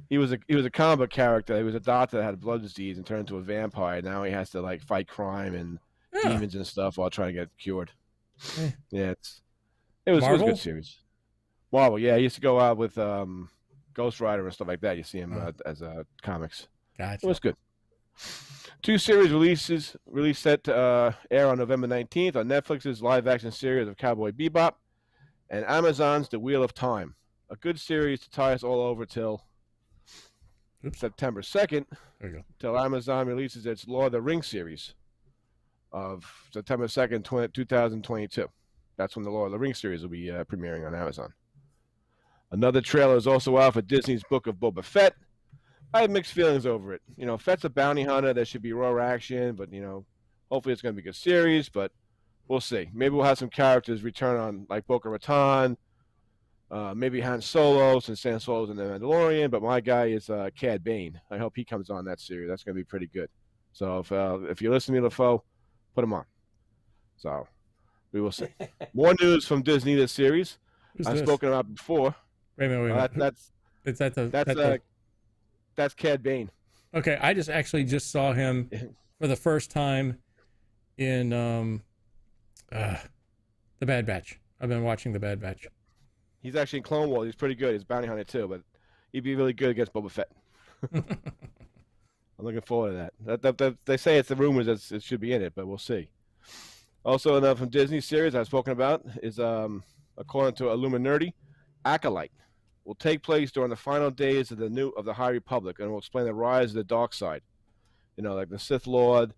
He was a comic book character. He was a doctor that had blood disease and turned into a vampire. Now he has to like fight crime and demons and stuff while trying to get cured. Yeah, it was a good series. Marvel, yeah, he used to go out with Ghost Rider and stuff like that. You see him as comics. Gotcha. It was good. 2 series release set to air on November 19th on Netflix's live-action series of Cowboy Bebop and Amazon's The Wheel of Time. A good series to tie us all over till September 2nd, There you go. till Amazon releases its Lord of the Rings series of September 2nd, 2022. That's when the Lord of the Rings series will be premiering on Amazon. Another trailer is also out for Disney's Book of Boba Fett. I have mixed feelings over it. Fett's a bounty hunter. There should be raw action, but hopefully it's going to be a good series. But we'll see. Maybe we'll have some characters return on like Boca Raton, maybe Han Solo since Han Solo's in the Mandalorian. But my guy is Cad Bane. I hope he comes on that series. That's going to be pretty good. So if you listen to me, LaFoe, put him on. So we will see. More news from Disney this series. I've spoken about before. Wait a minute. That's Cad Bane. Okay, I just saw him for the first time in The Bad Batch. I've been watching The Bad Batch. He's actually in Clone Wars. He's pretty good. He's bounty hunter too, but he'd be really good against Boba Fett. I'm looking forward to that. They say it's the rumors that it should be in it, but we'll see. Also, another from Disney series I've spoken about is, according to Illuminati, Acolyte will take place during the final days of the High Republic, and will explain the rise of the dark side. Like the Sith Lord,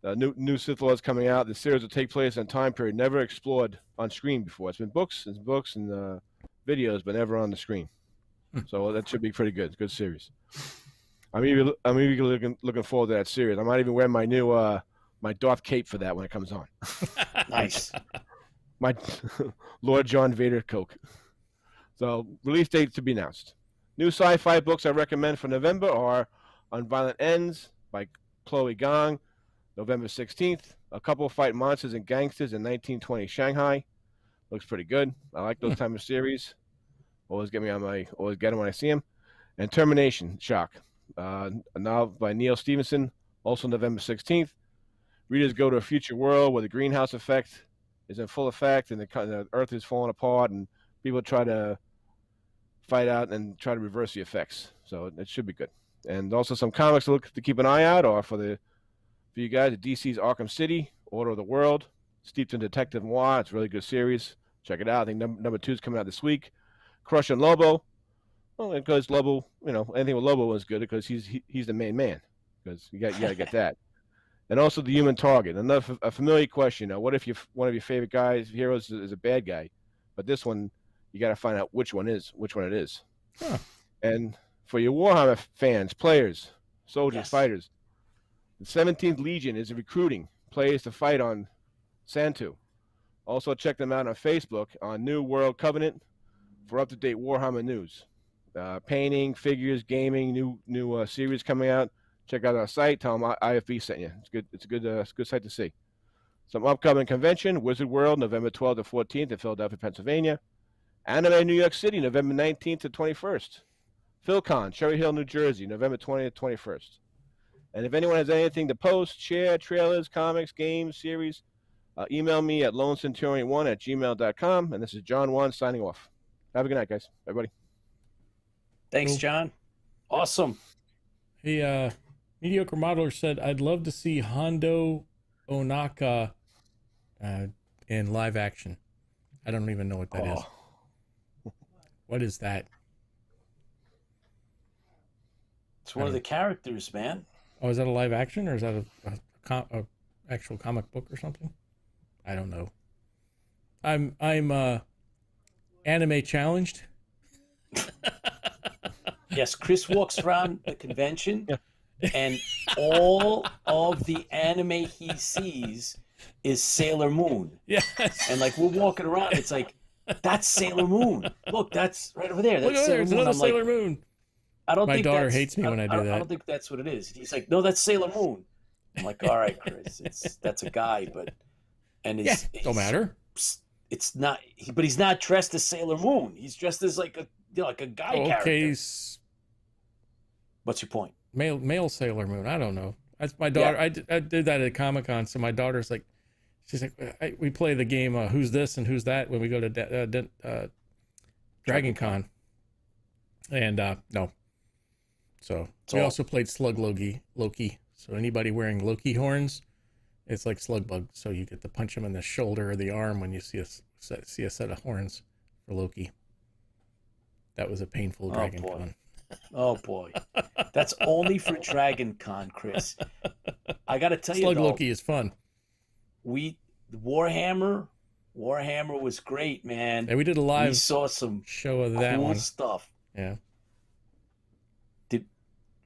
the new Sith Lords coming out. The series will take place in a time period never explored on screen before. It's been books and videos, but never on the screen. So that should be pretty good. Good series. I'm even looking forward to that series. I might even wear my new my Darth cape for that when it comes on. Nice. My Lord John Vader Coke. So release date to be announced. New sci-fi books I recommend for November are On Violent Ends by Chloe Gong, November 16th. A Couple Fight Monsters and Gangsters in 1920 Shanghai. Looks pretty good. I like those type of series. Always get them when I see them. And Termination Shock. A novel by Neil Stevenson, also November 16th. Readers go to a future world where the greenhouse effect is in full effect and the Earth is falling apart, and people try to fight out and try to reverse the effects. So it should be good. And also some comics to keep an eye out are for you guys, DC's Arkham City, Order of the World, steeped in detective noir. It's a really good series. Check it out. I think number 2 is coming out this week. Crush and Lobo. Well, because Lobo, anything with Lobo is good because he's the main man. Because you got to get that. And also The Human Target. A familiar question. What if one of your favorite heroes is a bad guy, but this one you got to find out which one it is. Huh. And for your Warhammer fans, players, soldiers, fighters, the 17th Legion is recruiting players to fight on Santu. Also check them out on Facebook on New World Covenant for up-to-date Warhammer news. Painting, figures, gaming, new series coming out. Check out our site. Tell them IFB sent you. It's good. It's a good site to see. Some upcoming convention: Wizard World, November 12th to 14th in Philadelphia, Pennsylvania. Anime New York City, November 19th to 21st. PhilCon, Cherry Hill, New Jersey, November 20th to 21st. And if anyone has anything to post, share, trailers, comics, games, series, email me at lonecenturion1@gmail.com. And this is John01 signing off. Have a good night, guys. Everybody. Thanks, John. Awesome. Hey, Mediocre Modeler said, I'd love to see Hondo Onaka in live action. I don't even know what that is. What is that? It's one of the characters, man. Oh, is that a live action or is that a actual comic book or something? I don't know. I'm anime challenged. Yes, Chris walks around the convention, and all of the anime he sees is Sailor Moon. Yes. And like we're walking around, it's like, that's Sailor Moon. Look, that's right over there. That's Look over there, it's another Sailor Moon. I don't My think daughter that's, hates me when I do that. I don't think that's what it is. He's like, no, that's Sailor Moon. I'm like, all right, Chris, that's a guy, but don't matter. It's not, but he's not dressed as Sailor Moon. He's dressed as like a guy character. Okay. What's your point? Male Sailor Moon. I don't know. That's my daughter. Yeah. I did that at Comic-Con. So my daughter's like, she's like, we play the game Who's This and Who's That when we go to Dragon Con. And no. So we also played Slug Loki. So anybody wearing Loki horns, it's like Slug Bug. So you get to punch him in the shoulder or the arm when you see a set of horns for Loki. That was a painful Dragon Con. Oh boy, that's only for Dragon Con, Chris. I got to tell you, Slug Loki is fun. Warhammer was great, man. Yeah, we did a live. We saw some show of that cool one stuff. Yeah.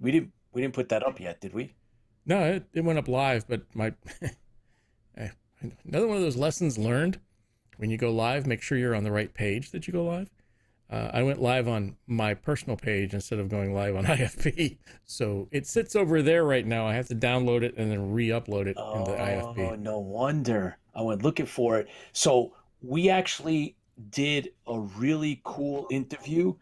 we didn't put that up yet, did we? No, it went up live, but my another one of those lessons learned: when you go live, make sure you're on the right page that you go live. I went live on my personal page instead of going live on IFB, so it sits over there right now. I have to download it and then re-upload it in the IFB. Oh, no wonder. I went looking for it. So we actually did a really cool interview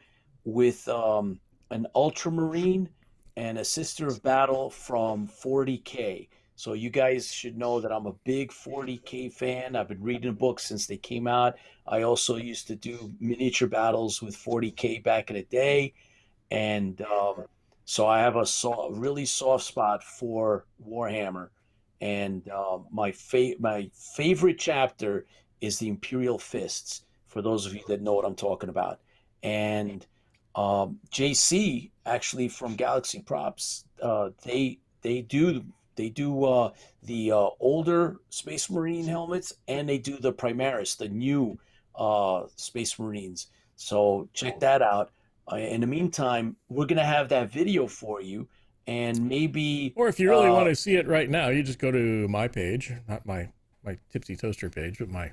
with an ultramarine and a sister of battle from 40K. So you guys should know that I'm a big 40K fan. I've been reading books since they came out. I also used to do miniature battles with 40K back in the day. And so I have a really soft spot for Warhammer. And my favorite chapter is the Imperial Fists, for those of you that know what I'm talking about. And JC, actually from Galaxy Props, they do the older Space Marine helmets, and they do the Primaris, the new Space Marines. So check that out. In the meantime, we're gonna have that video for you, and maybe. Or if you really want to see it right now, you just go to my page, not my Tipsy Toaster page, but my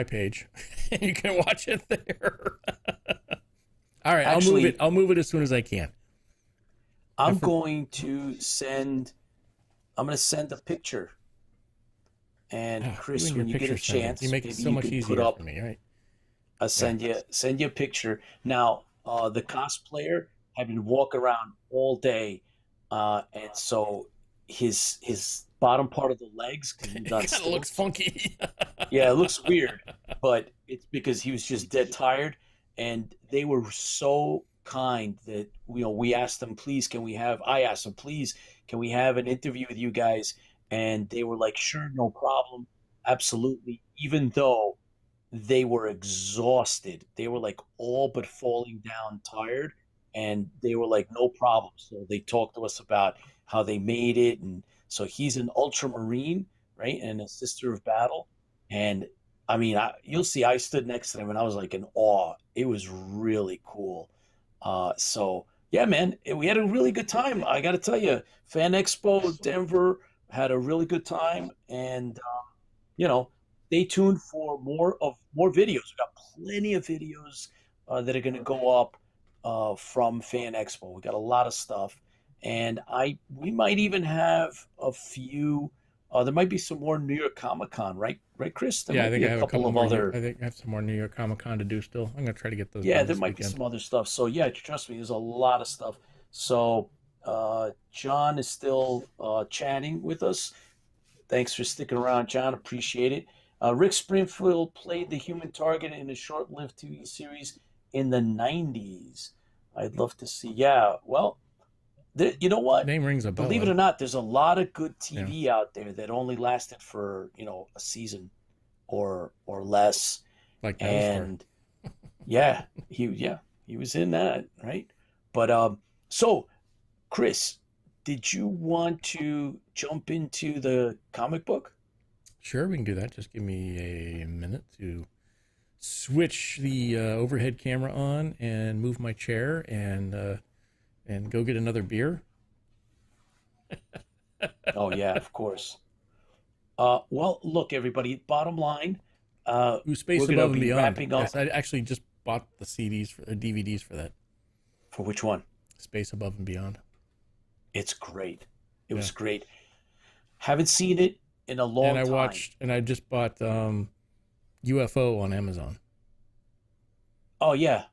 page, and you can watch it there. All right, Actually, I'll move it as soon as I can. I'm going to send a picture. And Chris, when you get a chance, you make it so much easier for me, right? I'll send you a picture. Now, the cosplayer had been walking around all day, and so his bottom part of the legs kind of looks funky. Yeah, it looks weird, but it's because he was just dead tired, and they were so kind that we asked them, please, I asked them, please, can we have an interview with you guys? And they were like, sure, no problem, absolutely. Even though they were exhausted, they were like all but falling down tired, and they were like, no problem. So they talked to us about how they made it, and so he's an ultramarine, right, and a sister of battle. And I mean, you'll see, I stood next to them and I was like in awe. It was really cool. So yeah, man, we had a really good time. I got to tell you, Fan Expo Denver had a really good time, and stay tuned for more videos. We got plenty of videos that are going to go up from Fan Expo. We got a lot of stuff, and we might even have a few. There might be some more New York Comic Con, right, Chris? Yeah, I think I have a couple of other. I think I have some more New York Comic Con to do still. I'm gonna try to get those. Yeah, there might be some other stuff. So yeah, trust me, there's a lot of stuff. So John is still chatting with us. Thanks for sticking around, John. Appreciate it. Rick Springfield played the human target in a short-lived TV series in the 90s. I'd love to see. Yeah, well, you know what? Name rings a bell. Believe it or not, there's a lot of good TV out there that only lasted for a season or less. Like that. And yeah, he was in that, right? But so, Chris, did you want to jump into the comic book? Sure, we can do that. Just give me a minute to switch the overhead camera on and move my chair and go get another beer. Oh yeah, of course. Well, look, everybody. Bottom line, Space we're Above going to and be Beyond. wrapping up. Yes, I actually just bought the DVDs for that. For which one? Space Above and Beyond. It's great. It was great. Haven't seen it in a long time. And I just bought UFO on Amazon. Oh yeah,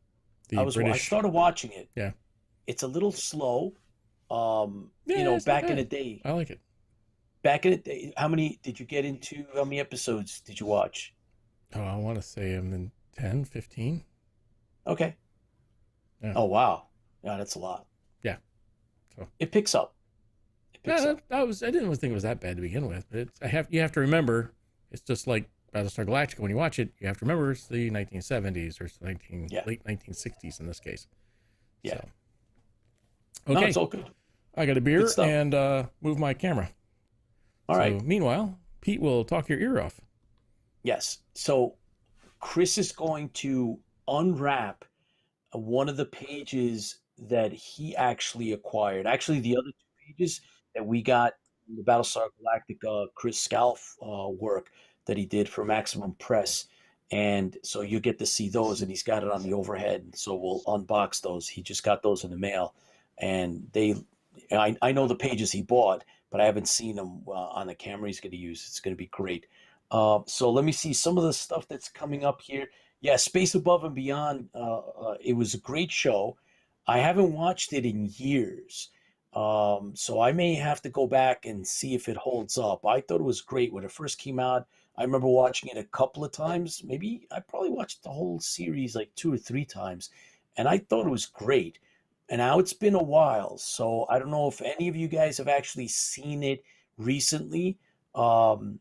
I started watching it. Yeah, it's a little slow. Back in the day. I like it. Back in the day, how many did you get into? How many episodes did you watch? Oh, I want to say I'm in 10, 15. Okay. Yeah. Oh wow, yeah, that's a lot. Yeah. So it picks up. I didn't think it was that bad to begin with, but you have to remember, it's just like Battlestar Galactica. When you watch it, you have to remember it's the 1970s or late 1960s in this case. Yeah. So. Okay. No, it's all good. I got a beer and move my camera. All right. Meanwhile, Pete will talk your ear off. Yes. So Chris is going to unwrap one of the pages that he actually acquired. Actually, the other two pages that we got in the Battlestar Galactica Chris Scalf work that he did for Maximum Press. And so you get to see those, and he's got it on the overhead. So we'll unbox those. He just got those in the mail, and I know the pages he bought, but I haven't seen them on the camera he's going to use. It's going to be great. So let me see some of the stuff that's coming up here. Yeah, Space Above and Beyond. It was a great show. I haven't watched it in years. So I may have to go back and see if it holds up. I thought it was great when it first came out. I remember watching it a couple of times. Maybe I probably watched the whole series like 2 or 3 times, and I thought it was great. And now it's been a while, so I don't know if any of you guys have actually seen it recently. Um,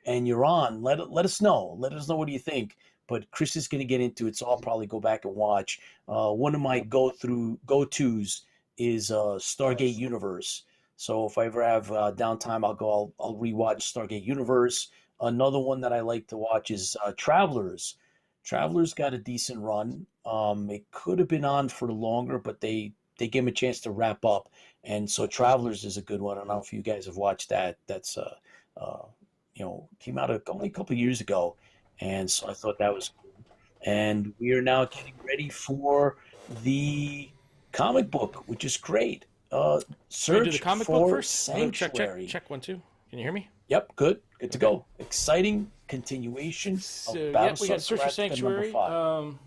and you're on, let us know. Let us know what do you think. But Chris is going to get into it, so I'll probably go back and watch. One of my go tos is Stargate Universe. So if I ever have downtime, I'll rewatch Stargate Universe. Another one that I like to watch is Travelers. Travelers got a decent run. It could have been on for longer, but they gave him a chance to wrap up, and so Travelers is a good one. I don't know if you guys have watched that. That's came out only a couple of years ago, and so I thought that was cool. And we are now getting ready for the comic book, which is great. Should we do the Search comic book for first? Check, Sanctuary. check, 1, 2. Can you hear me? Yep, good to go. Exciting continuation So, of we Battlestar got Search for Galactica number Sanctuary.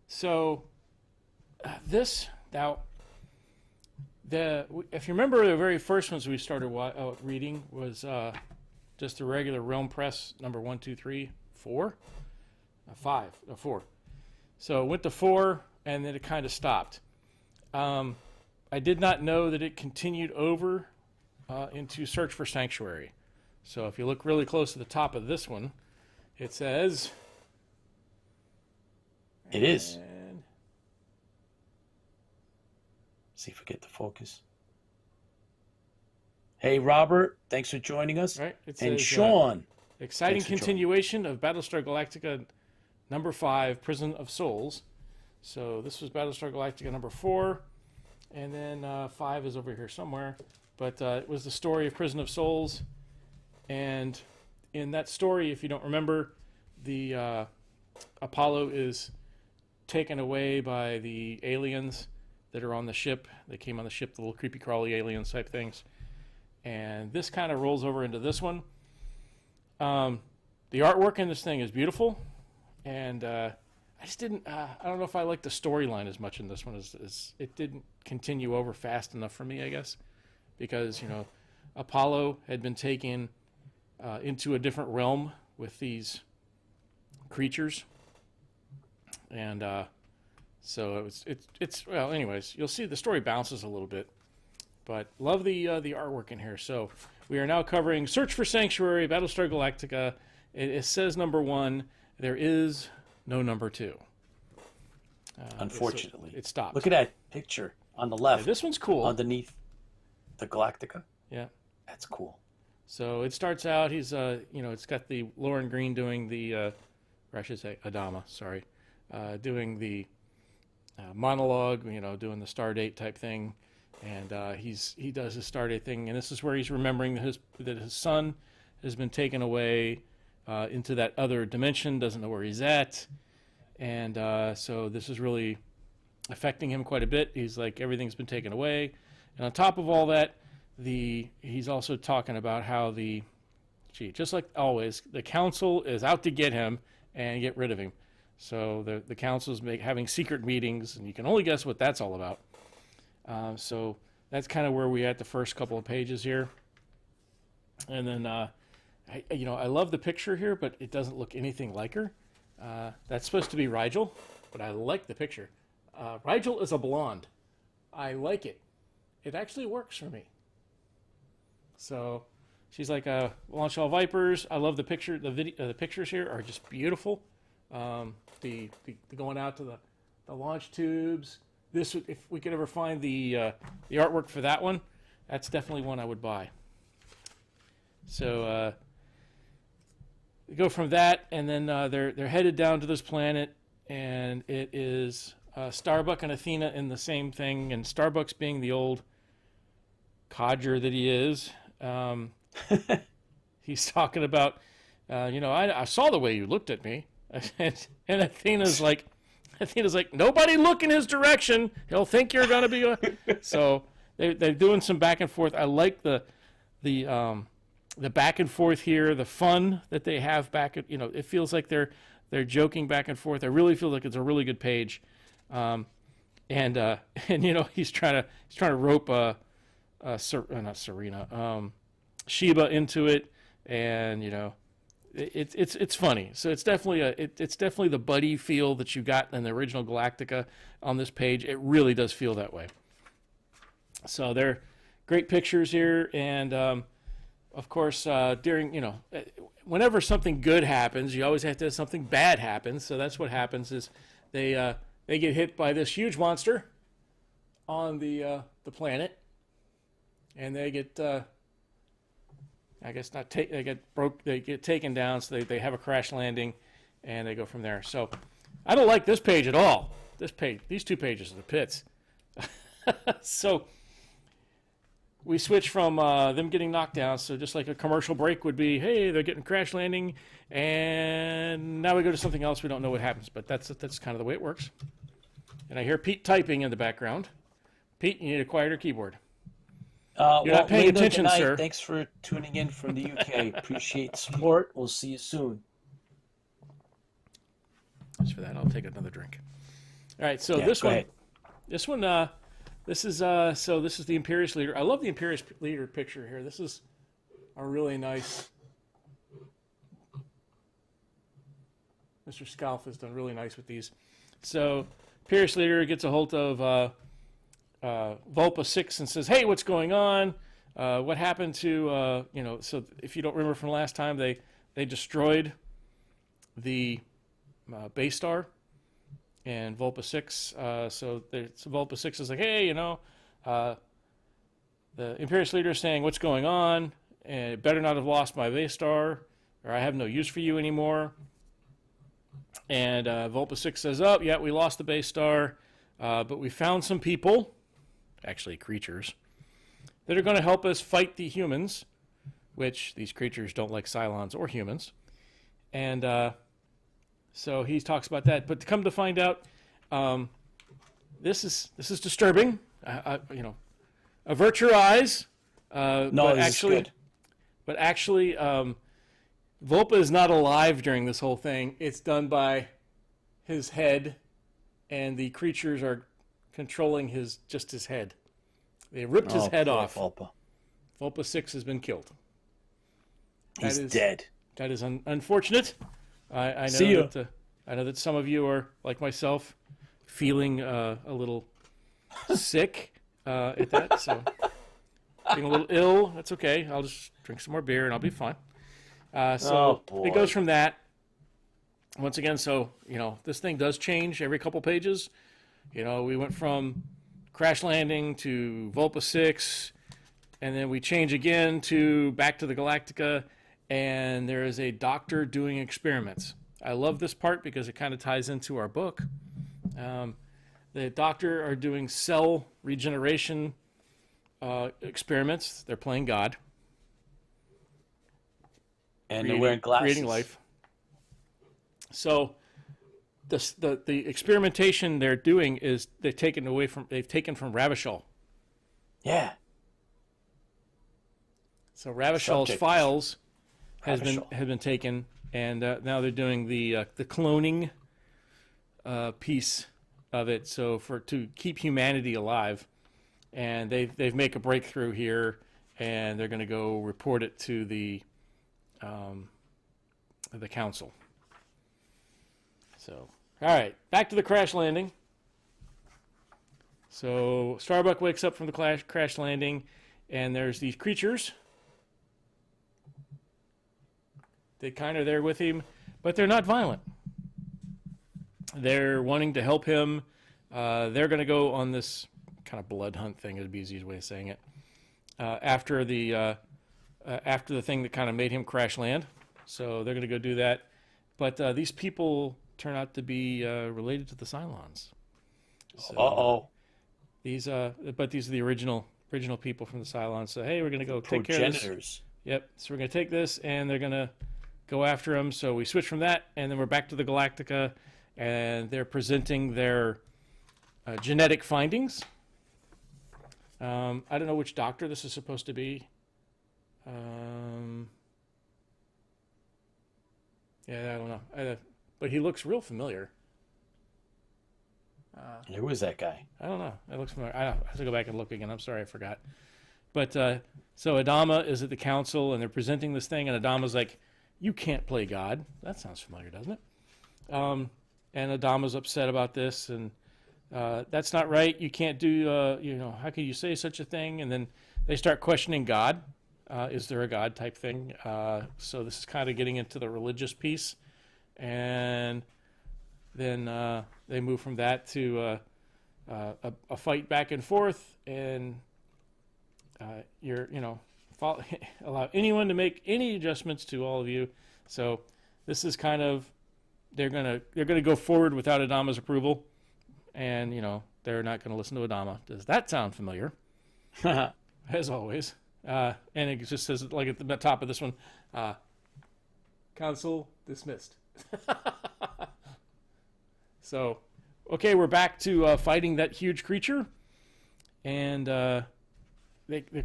5. This now, if you remember, the very first ones we started reading was just the regular Realm Press number 1, 2, 3, 4, 5, 4. So it went to 4, and then it kind of stopped. I did not know that it continued over into Search for Sanctuary. So if you look really close to the top of this one, it says. It is. And See if we get the focus. Hey, Robert, thanks for joining us. right, it And says, Sean, exciting thanks for joining. continuation of Battlestar Galactica number 5, Prison of Souls. So this was Battlestar Galactica number 4, and then 5 is over here somewhere. But it was the story of Prison of Souls, and in that story, if you don't remember, the Apollo is taken away by the aliens that are on the ship. They came on the ship, the little creepy crawly aliens type things. And this kind of rolls over into this one. The artwork in this thing is beautiful, and I just didn't. I don't know if I like the storyline as much in this one as it didn't continue over fast enough for me, I guess, because Apollo had been taken into a different realm with these creatures, and so it's well. Anyways, you'll see the story bounces a little bit. But love the artwork in here. So we are now covering Search for Sanctuary, Battlestar Galactica. It says number 1. There is no number 2. Unfortunately. It stopped. Look at that picture on the left. Yeah, this one's cool. Underneath the Galactica. Yeah. That's cool. So it starts out, he's, it's got the Lauren Green doing the, or I should say Adama, sorry, doing the monologue, doing the Stardate type thing. And he does his Stardate thing, and this is where he's remembering that his son has been taken away into that other dimension, doesn't know where he's at, and so this is really affecting him quite a bit. He's like, everything's been taken away, and on top of all that, he's also talking about how just like always, the council is out to get him and get rid of him. So the council's having secret meetings, and you can only guess what that's all about. So that's kind of where we at the first couple of pages here. And then, I love the picture here, but it doesn't look anything like her. That's supposed to be Rigel, but I like the picture. Rigel is a blonde. I like it. It actually works for me. So she's like launch all Vipers. I love the picture. The pictures here are just beautiful. The going out to the launch tubes. This, if we could ever find the artwork for that one, that's definitely one I would buy. So we go from that, and then they're headed down to this planet, and it is Starbuck and Athena in the same thing, and Starbuck's being the old codger that he is. He's talking about, I saw the way you looked at me, and Athena's like, nobody look in his direction. He'll think you're gonna be. So they're doing some back and forth. I like the back and forth here, the fun that they have back. It feels like they're joking back and forth. I really feel like it's a really good page, and he's trying to rope not Serena, Sheba into it, and it's funny. So it's definitely the buddy feel that you got in the original Galactica on this page. It really does feel that way. So they're great pictures here, and of course during whenever something good happens, you always have to have something bad happen. So that's what happens is they get hit by this huge monster on the planet, and they get they get taken down, so they have a crash landing, and they go from there. So I don't like this page at all. These two pages are the pits. So we switch from them getting knocked down, so just like a commercial break would be, hey, they're getting crash landing, and now we go to something else. We don't know what happens, but that's kind of the way it works. And I hear Pete typing in the background. Pete, you need a quieter keyboard. You're not paying attention, sir. Thanks for tuning in from the UK. Appreciate the support. We'll see you soon. As for that, I'll take another drink. All right, so This is the Imperious Leader. I love the Imperious Leader picture here. This is a really nice. Mr. Scalf has done really nice with these. So Imperious Leader gets a hold of Vulpa 6 and says, hey, what's going on? What happened to, so if you don't remember from last time, they destroyed the base star and Vulpa 6. So Vulpa 6 is like, hey, the Imperious Leader is saying, what's going on? And it better not have lost my base star, or I have no use for you anymore. And Vulpa 6 says, oh, yeah, we lost the base star, but we found some people, actually creatures, that are going to help us fight the humans, which these creatures don't like Cylons or humans. And so he talks about that. But to come to find out, this is disturbing. Avert your eyes. But actually, Vulpa is not alive during this whole thing. It's done by his head, and the creatures are controlling his head. They ripped his head off. Vulpa 6 has been killed. He's dead. That is unfortunate. I know that some of you are, like myself, feeling a little sick at that. So being a little ill, that's okay. I'll just drink some more beer and I'll be fine. It goes from that. Once again, so, this thing does change every couple pages. We went from crash landing to Vulpa 6, and then we change again to back to the Galactica, and there is a doctor doing experiments. I love this part because it kind of ties into our book. The doctor are doing cell regeneration experiments. They're playing God. And they're wearing glasses. Creating life. So the experimentation they're doing is they've taken from Ravishal. Yeah. So Ravishal's files have been taken, and now they're doing the cloning piece of it. So to keep humanity alive, and they've made a breakthrough here, and they're going to go report it to the council. So, all right, back to the crash landing. So Starbuck wakes up from the crash landing, and there's these creatures. They kind of there with him, but they're not violent. They're wanting to help him. They're going to go on this kind of blood hunt thing, would be the easiest way of saying it, after the thing that kind of made him crash land. So they're going to go do that. But these people turn out to be related to the Cylons. So, Uh-oh. these are the original people from the Cylons. So hey, we're gonna go take care of this. Progenitors. Yep. So we're gonna take this, and they're gonna go after him. So we switch from that, and then we're back to the Galactica, and they're presenting their genetic findings. I don't know which doctor this is supposed to be. Yeah, I don't know. But he looks real familiar. Who is that guy? I don't know. It looks familiar. I have to go back and look again. I'm sorry, I forgot. But so Adama is at the council, and they're presenting this thing, and Adama's like, "You can't play God." That sounds familiar, doesn't it? And Adama's upset about this, and that's not right. You can't do, how can you say such a thing? And then they start questioning God. Is there a God type thing? So this is kind of getting into the religious piece. And then they move from that to a fight back and forth. And allow anyone to make any adjustments to all of you. So this is kind of, they're gonna go forward without Adama's approval. And, they're not going to listen to Adama. Does that sound familiar? As always. And it just says, like at the top of this one, council dismissed. So, okay, we're back to fighting that huge creature. And the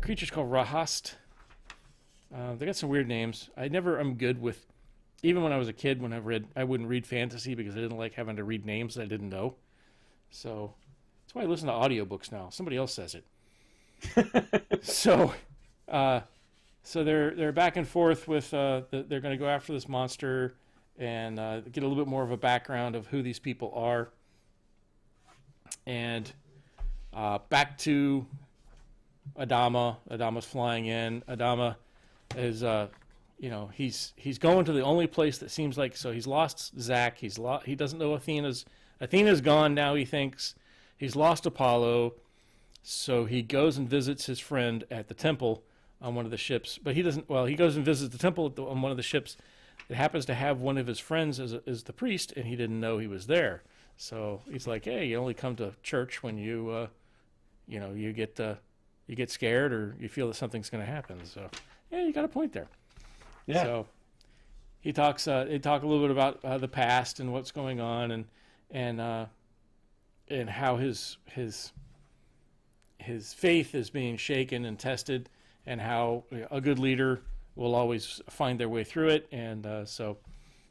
creature's called Rahast. They got some weird names. I'm good with, even when I was a kid, I wouldn't read fantasy because I didn't like having to read names that I didn't know. So that's why I listen to audiobooks now. Somebody else says it. So they're back and forth with they're going to go after this monster and get a little bit more of a background of who these people are. And back to Adama. Adama's flying in. Adama is he's going to the only place that seems like, so he's lost Zach. He doesn't know Athena's gone now, he thinks. He's lost Apollo. So he goes and visits his friend at the temple on one of the ships. But he goes and visits the temple on one of the ships. It happens to have one of his friends as the priest, and he didn't know he was there. So he's like, hey, you only come to church when you get scared or you feel that something's going to happen. So, yeah, you got a point there. Yeah. So they talk a little bit about the past and what's going on, and how his faith is being shaken and tested, and how a good leader will always find their way through it. And so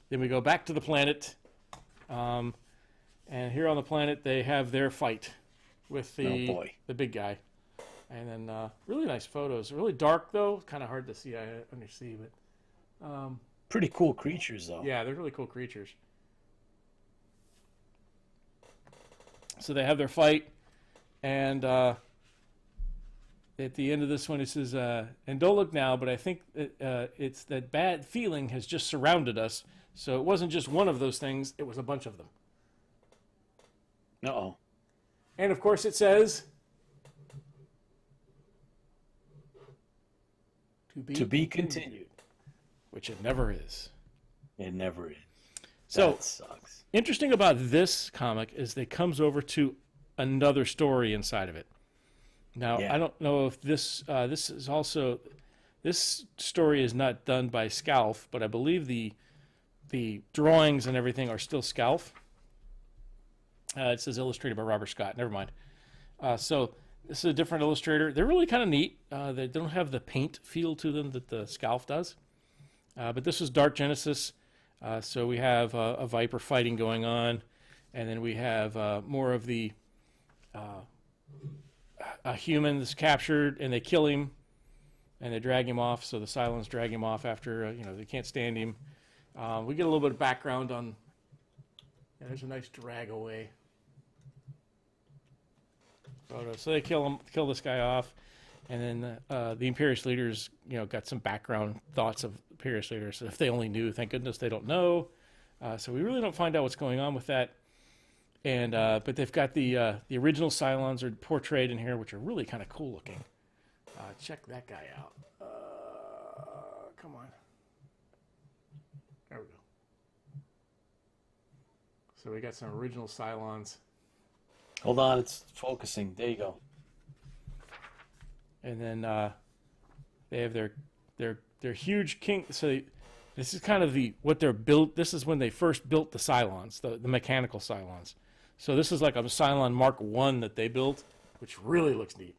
then we go back to the planet, and here on the planet they have their fight with the big guy. And then really nice photos. Really dark though, kind of hard to see. I undersee, but pretty cool creatures though. Yeah, they're really cool creatures. So they have their fight, and at the end of this one, it says, and don't look now, but I think it's that bad feeling has just surrounded us. So it wasn't just one of those things, it was a bunch of them. Uh-oh. And of course it says, to be continued, which it never is. It never is. So, that sucks. Interesting about this comic is it comes over to another story inside of it. Now, I don't know if this story is not done by Scalf, but I believe the drawings and everything are still Scalf. It says illustrated by Robert Scott. Never mind. So this is a different illustrator. They're really kind of neat. They don't have the paint feel to them that the Scalf does. But this is Dark Genesis. So we have a Viper fighting going on, and then we have more of the a human that's captured, and they kill him, and they drag him off. So the Cylons drag him off after they can't stand him. We get a little bit of background on. Yeah, there's a nice drag away photo. So they kill this guy off, and then the Imperious leaders, got some background thoughts of Imperious leaders. If they only knew, thank goodness they don't know. So we really don't find out what's going on with that. And but they've got the original Cylons are portrayed in here, which are really kind of cool looking. Check that guy out. Come on. There we go. So we got some original Cylons. Hold on, it's focusing. There you go. And then they have their huge king. So this is kind of what they're built. This is when they first built the Cylons, the mechanical Cylons. So this is like a Cylon Mark I that they built, which really looks neat.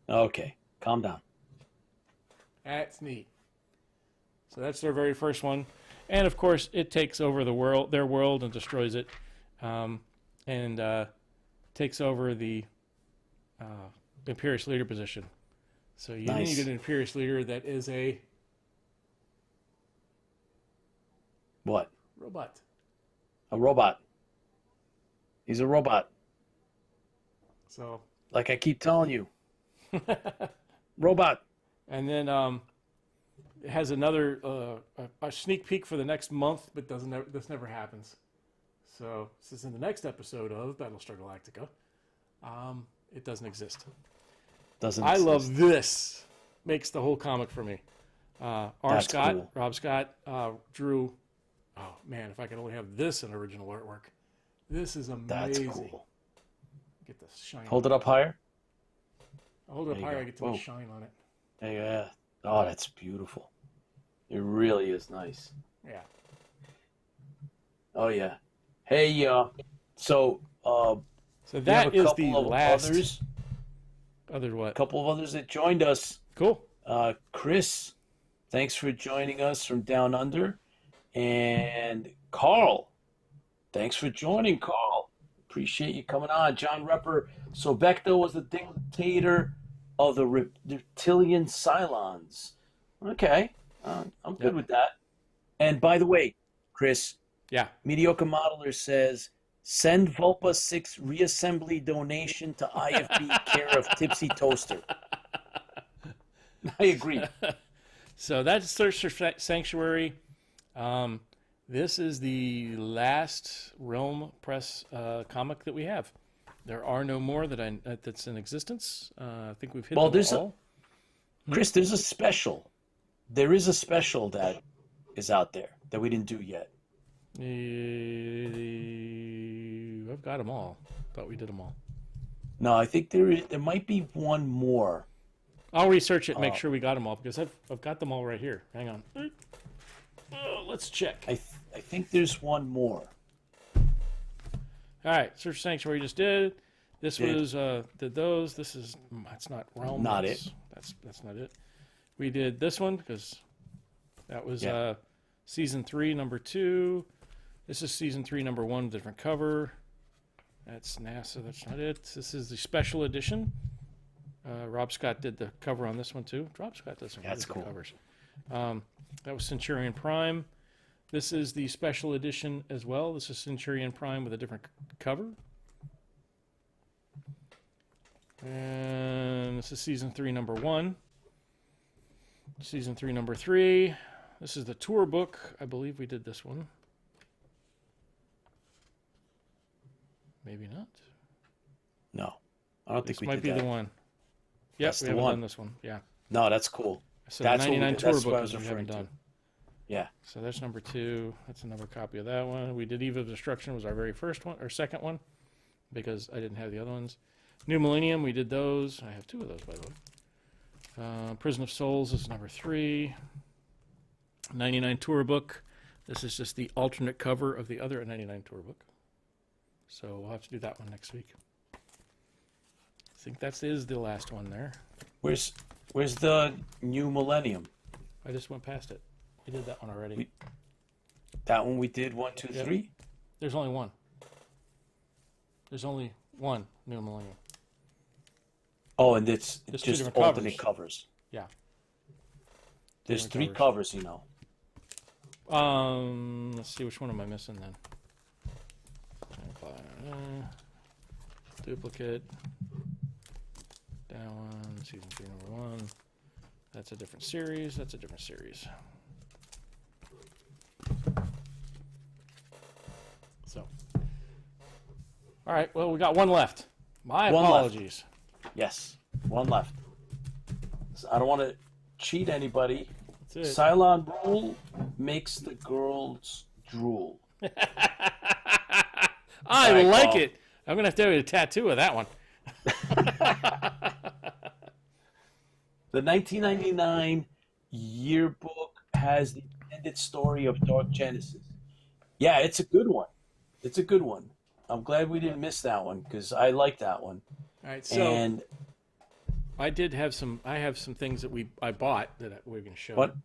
Okay, calm down. That's neat. So that's their very first one, and of course it takes over their world, and destroys it, and takes over the Imperious leader position. So you Nice. need an Imperious leader that is a What? robot. A robot. He's a robot. So, Like I keep telling you. Robot. and then it has another a sneak peek for the next month, but this never happens. So this is in the next episode of Battlestar Galactica. It doesn't exist. Doesn't I exist. love this. Makes the whole comic for me. That's Scott, cool. Rob Scott, drew. Oh man, if I could only have this in original artwork. This is That's amazing. cool. Get the shine. Hold it up higher. I'll hold it up There you higher. go. I get to Whoa. shine on it. Yeah. Oh, that's beautiful. It really is nice. Yeah. Oh yeah. Hey, so So we have that a is couple the of last. others. Other what? Couple of others that joined us. Cool. Chris, thanks for joining us from down under, and Carl, thanks for joining, Carl. Appreciate you coming on. John Repper. So Becto was the dictator of the reptilian Cylons. Okay, I'm good Yep. with that. And by the way, Chris, Yeah. Mediocre Modeler says, send Vulpa 6 reassembly donation to IFB care of Tipsy Toaster. I agree. So that's Search for Sanctuary. This is the last Realm Press comic that we have. There are no more that's in existence. I think we've hit Well, them there's all. Chris, there's a special. There is a special that is out there that we didn't do yet. I've got them all. Thought we did them all. No, I think there might be one more. I'll research it and make sure we got them all because I've got them all right here. Hang on. Oh, let's check. I think there's one more. All right, Search Sanctuary just did. This Did. was did those. This is that's not Realm. Not that's, it. That's not it. We did this one because that was Yeah. season 3, number 2. This is season 3, number 1, different cover. That's NASA. That's not it. This is the special edition. Rob Scott did the cover on this one too. Rob Scott does some really That's good cool. covers. That was Centurion Prime. This is the special edition as well. This is Centurion Prime with a different cover. And this is season 3, number 1. Season 3, number 3. This is the tour book. I believe we did this one. Maybe not. No, I don't think This we might did be that. the one. Yep, That's we the haven't one. done this one. Yeah. No, that's cool. So That's the what we 99 did. tour That's what I book was is we haven't referring done. Yeah. So that's number 2. That's another copy of that one. We did Eve of Destruction was our very first one, or second one, because I didn't have the other ones. New Millennium, we did those. I have 2 of those, by the way. Prison of Souls is number 3. 99 tour book. This is just the alternate cover of the other 99 tour book. So we'll have to do that one next week. I think that is the last one there. Where's the New Millennium? I just went past it. We did that one already. That one we did 1, 2, Yep. 3. There's only one. There's only one New Millennium. Oh, and it's There's 2 just different alternate covers. Yeah. There's Different 3 covers, you know. Let's see, which one am I missing then? Duplicate. That one, season 3, number 1. That's a different series. That's a different series. So. All right, well, we got one left. My One left. apologies. Yes, one left. So I don't want to cheat anybody. That's it. Cylon rule makes the girls drool. I All right, like Carl. it. I'm going to have a tattoo of that one. The 1999 yearbook has the extended story of Dark Genesis. Yeah, it's a good one. It's a good one. I'm glad we didn't miss that one because I like that one. All right, so And I have some things that I bought that we're going to show. what?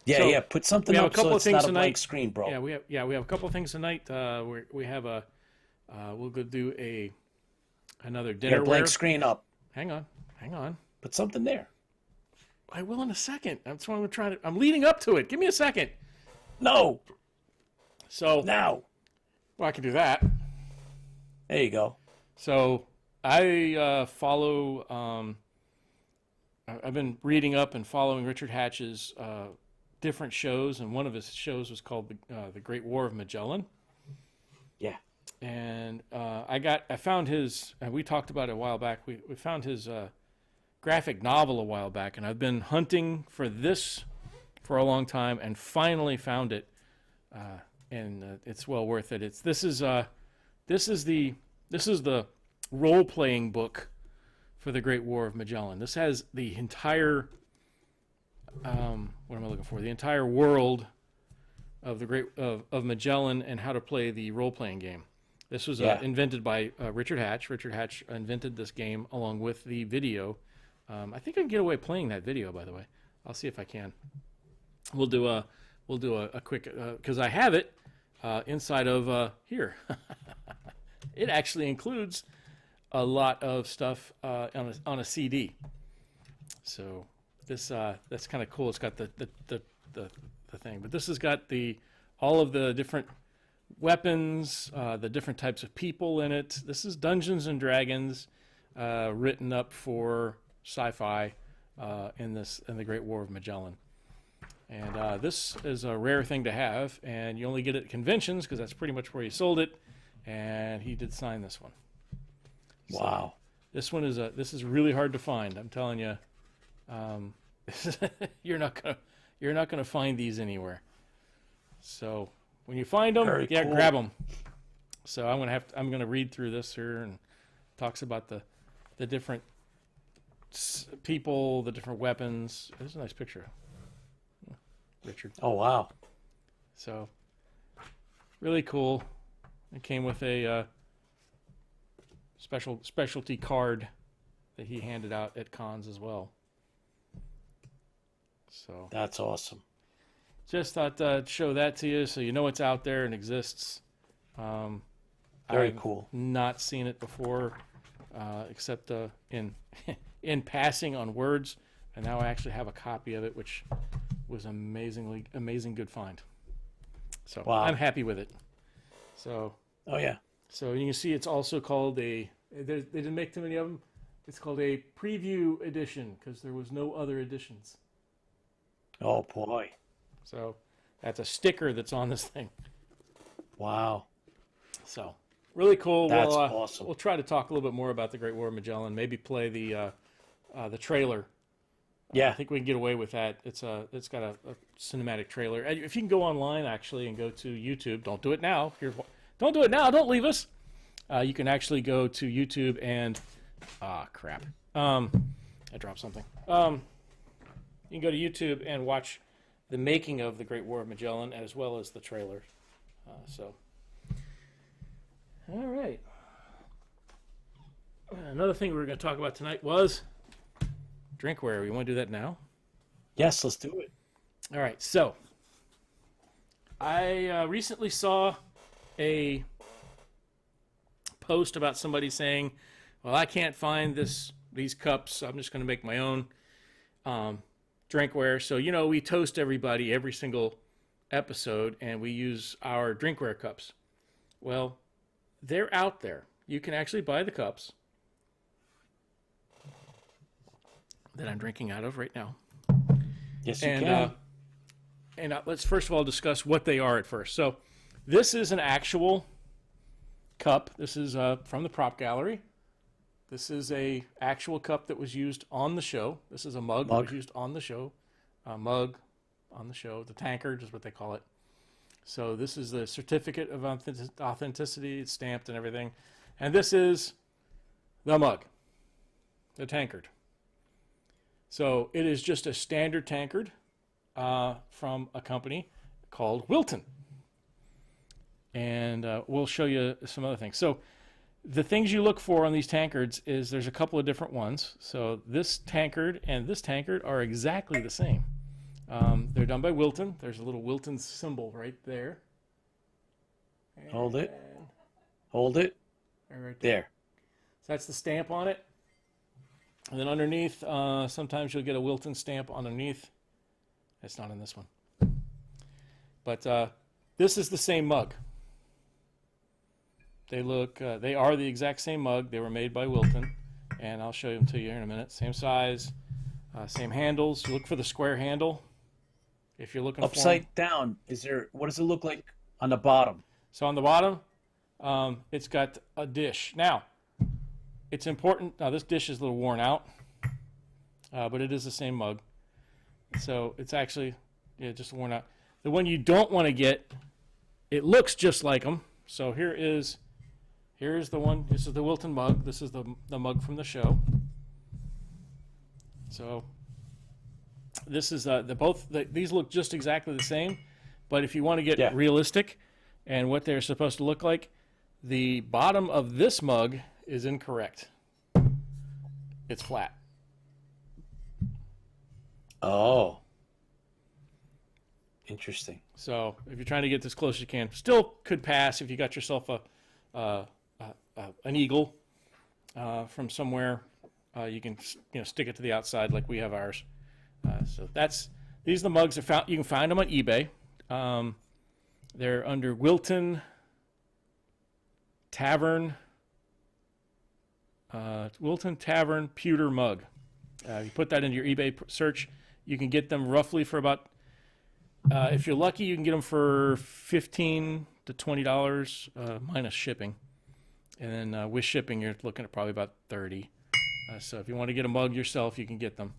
Yeah, So, yeah. Put something we have a up couple so of it's things not a tonight. blank screen, bro. Yeah, we have a couple of things tonight. We have we'll go do another You got a dinnerware. blank screen up. Hang on. Put something there. I will in a second. That's what I'm trying to. I'm leading up to it. Give me a second. No, So, now. well, I can do that. There you go. So I follow. I've been reading up and following Richard Hatch's different shows, and one of his shows was called the Great War of Magellan. Yeah. And I found his. And we talked about it a while back. We found his graphic novel a while back, and I've been hunting for this for a long time, and finally found it. And it's well worth it. This is the role playing book for the Great War of Magellan. This has the entire what am I looking for? The entire world of of Magellan and how to play the role playing game. This was invented by Richard Hatch. Richard Hatch invented this game along with the video. I think I can get away playing that video, by the way. I'll see if I can. We'll do a quick because I have it inside of here. It actually includes a lot of stuff on a CD. So this that's kind of cool. It's got the thing, but this has got all of the different weapons, the different types of people in it. This is Dungeons and Dragons, written up for sci-fi in the Great War of Magellan. And this is a rare thing to have, and you only get it at conventions because that's pretty much where he sold it. And he did sign this one. Wow. So this is really hard to find. I'm telling you, you're not gonna find these anywhere. So when you find them, Very cool. grab them. So I'm gonna read through this here, and talks about the different people, the different weapons. This is a nice picture, Richard. Oh, wow. So really cool. It came with a specialty card that he handed out at cons as well. So That's awesome. just thought I'd show that to you so you know it's out there and exists. Very I've cool. not seen it before, except in passing on words, and now I actually have a copy of it, which was amazing good find. So Wow. I'm happy with it. So Oh, yeah. you can see it's also called they didn't make too many of them. It's called a preview edition because there was no other editions. Oh, boy. So that's a sticker that's on this thing. Wow. So really cool. That's awesome. We'll try to talk a little bit more about the Great War of Magellan. Maybe play the trailer. Yeah. I think we can get away with that. It's got a cinematic trailer. If you can go online actually and go to YouTube, don't do it now. Don't do it now. Don't leave us. You can actually go to YouTube and crap. I dropped something. You can go to YouTube and watch the making of the Great War of Magellan as well as the trailer. All right. Another thing we were going to talk about tonight was drinkware. We want to do that now? Yes, let's do it. All right. So I recently saw a post about somebody saying, well, I can't find these cups. I'm just going to make my own drinkware. So, we toast everybody every single episode, and we use our drinkware cups. Well, they're out there. You can actually buy the cups that I'm drinking out of right now. Yes, you can. And let's first of all discuss what they are at first. So this is an actual cup. This is from the prop gallery. This is a actual cup that was used on the show. This is a mug that was used on the show. A mug on the show. The tankard is what they call it. So this is the certificate of authenticity. It's stamped and everything. And this is the mug, the tankard. So it is just a standard tankard from a company called Wilton. And we'll show you some other things. So the things you look for on these tankards is there's a couple of different ones. So this tankard and this tankard are exactly the same. They're done by Wilton. There's a little Wilton symbol right there. And Hold it. Hold it. Right There. So that's the stamp on it. And then underneath, sometimes you'll get a Wilton stamp underneath. It's not in this one. But this is the same mug. They are the exact same mug. They were made by Wilton. And I'll show them to you here in a minute. Same size, same handles. You look for the square handle. If you're looking Upside for down, what does it look like on the bottom? So on the bottom, it's got a dish. Now, it's important. Now, this dish is a little worn out, but it is the same mug. So it's actually, just worn out. The one you don't want to get, it looks just like them. So here is the one. This is the Wilton mug. This is the mug from the show. So this is these look just exactly the same, but if you want to get realistic and what they're supposed to look like, the bottom of this mug is incorrect. It's flat. Oh, interesting. So if you're trying to get this close as you can, still could pass if you got yourself an eagle from somewhere. You can stick it to the outside like we have ours. So these are the mugs. You can find them on eBay. They're under Wilton Tavern. Wilton Tavern pewter mug. You put that into your eBay search. You can get them roughly for about, if you're lucky, you can get them for $15 to $20 minus shipping. And then with shipping, you're looking at probably about $30. So if you want to get a mug yourself, you can get them.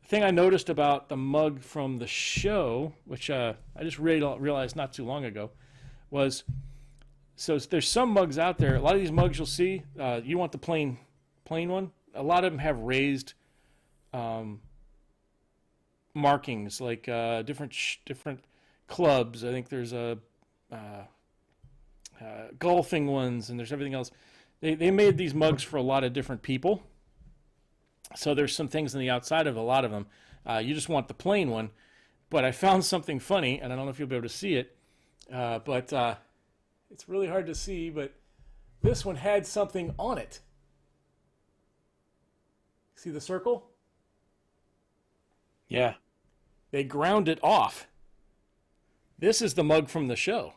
The thing I noticed about the mug from the show, which I just realized not too long ago, was so there's some mugs out there. A lot of these mugs you'll see, you want the plain one. A lot of them have raised markings, like different clubs. I think there's golfing ones, and there's everything else. They made these mugs for a lot of different people. So there's some things on the outside of a lot of them. You just want the plain one. But I found something funny, and I don't know if you'll be able to see it. But it's really hard to see, but this one had something on it. See the circle? Yeah. They ground it off. This is the mug from the show.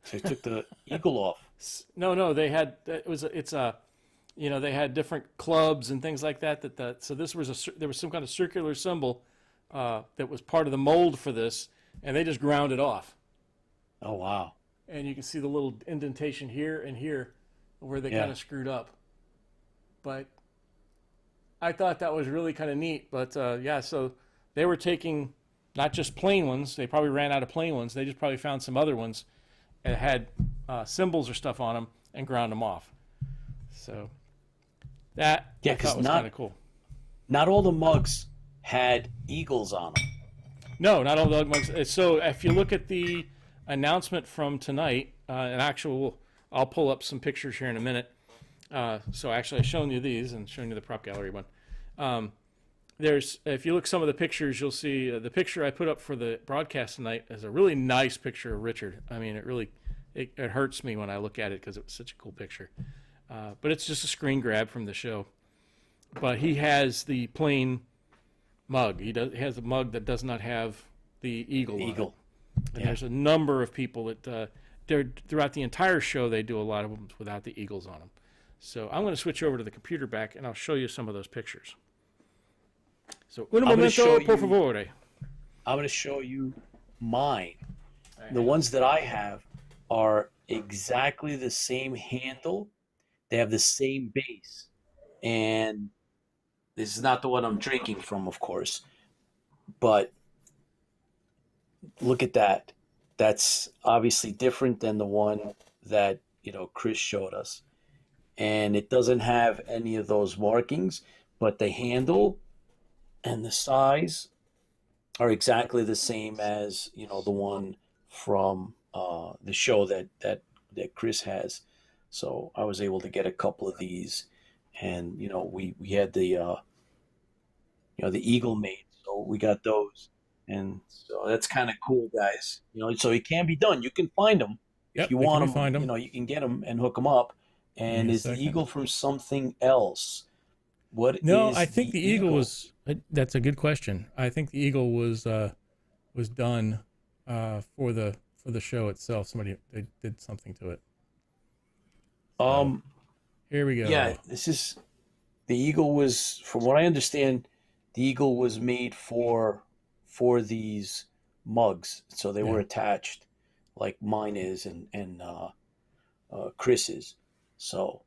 So they took the eagle off. No, they had they had different clubs and things like that. So there was some kind of circular symbol that was part of the mold for this, and they just ground it off. Oh wow! And you can see the little indentation here and here where they kind of screwed up. But I thought that was really kind of neat. But so they were taking not just plain ones. They probably ran out of plain ones. They just probably found some other ones that had symbols or stuff on them and ground them off. So that I thought was kind of cool. Not all the mugs had eagles on them. No, not all the mugs. So if you look at the announcement from tonight, I'll pull up some pictures here in a minute. So actually, I've shown you these and shown you the prop gallery one. If you look at some of the pictures, you'll see the picture I put up for the broadcast tonight is a really nice picture of Richard. I mean, it hurts me when I look at it because it was such a cool picture. But it's just a screen grab from the show. But he has the plain mug. He has a mug that does not have the eagle. On it. And there's a number of people that throughout the entire show they do a lot of them without the eagles on them. So I'm going to switch over to the computer back and I'll show you some of those pictures. So un momento, por favore. I'm going to show you mine. The ones that I have are exactly the same handle. They have the same base. And this is not the one I'm drinking from, of course. But look at that. that's obviously different than the one that, Chris showed us. And it doesn't have any of those markings, but the handle and the size are exactly the same as, the one from the show that Chris has. So I was able to get a couple of these, and we had the eagle made, so we got those, and so that's kind of cool, guys. So it can be done. You can find them if Yep, you they can want be them. find them. You can get them and hook them up. Give me And a is the second. eagle from something else? What No, is I think the eagle eagle? was. That's a good question. I think the eagle was done for the show itself. They did something to it. Um, Here we go. yeah, the eagle was, from what I understand, the eagle was made for these mugs, so they were Yeah. attached, like mine is, and Chris's. So All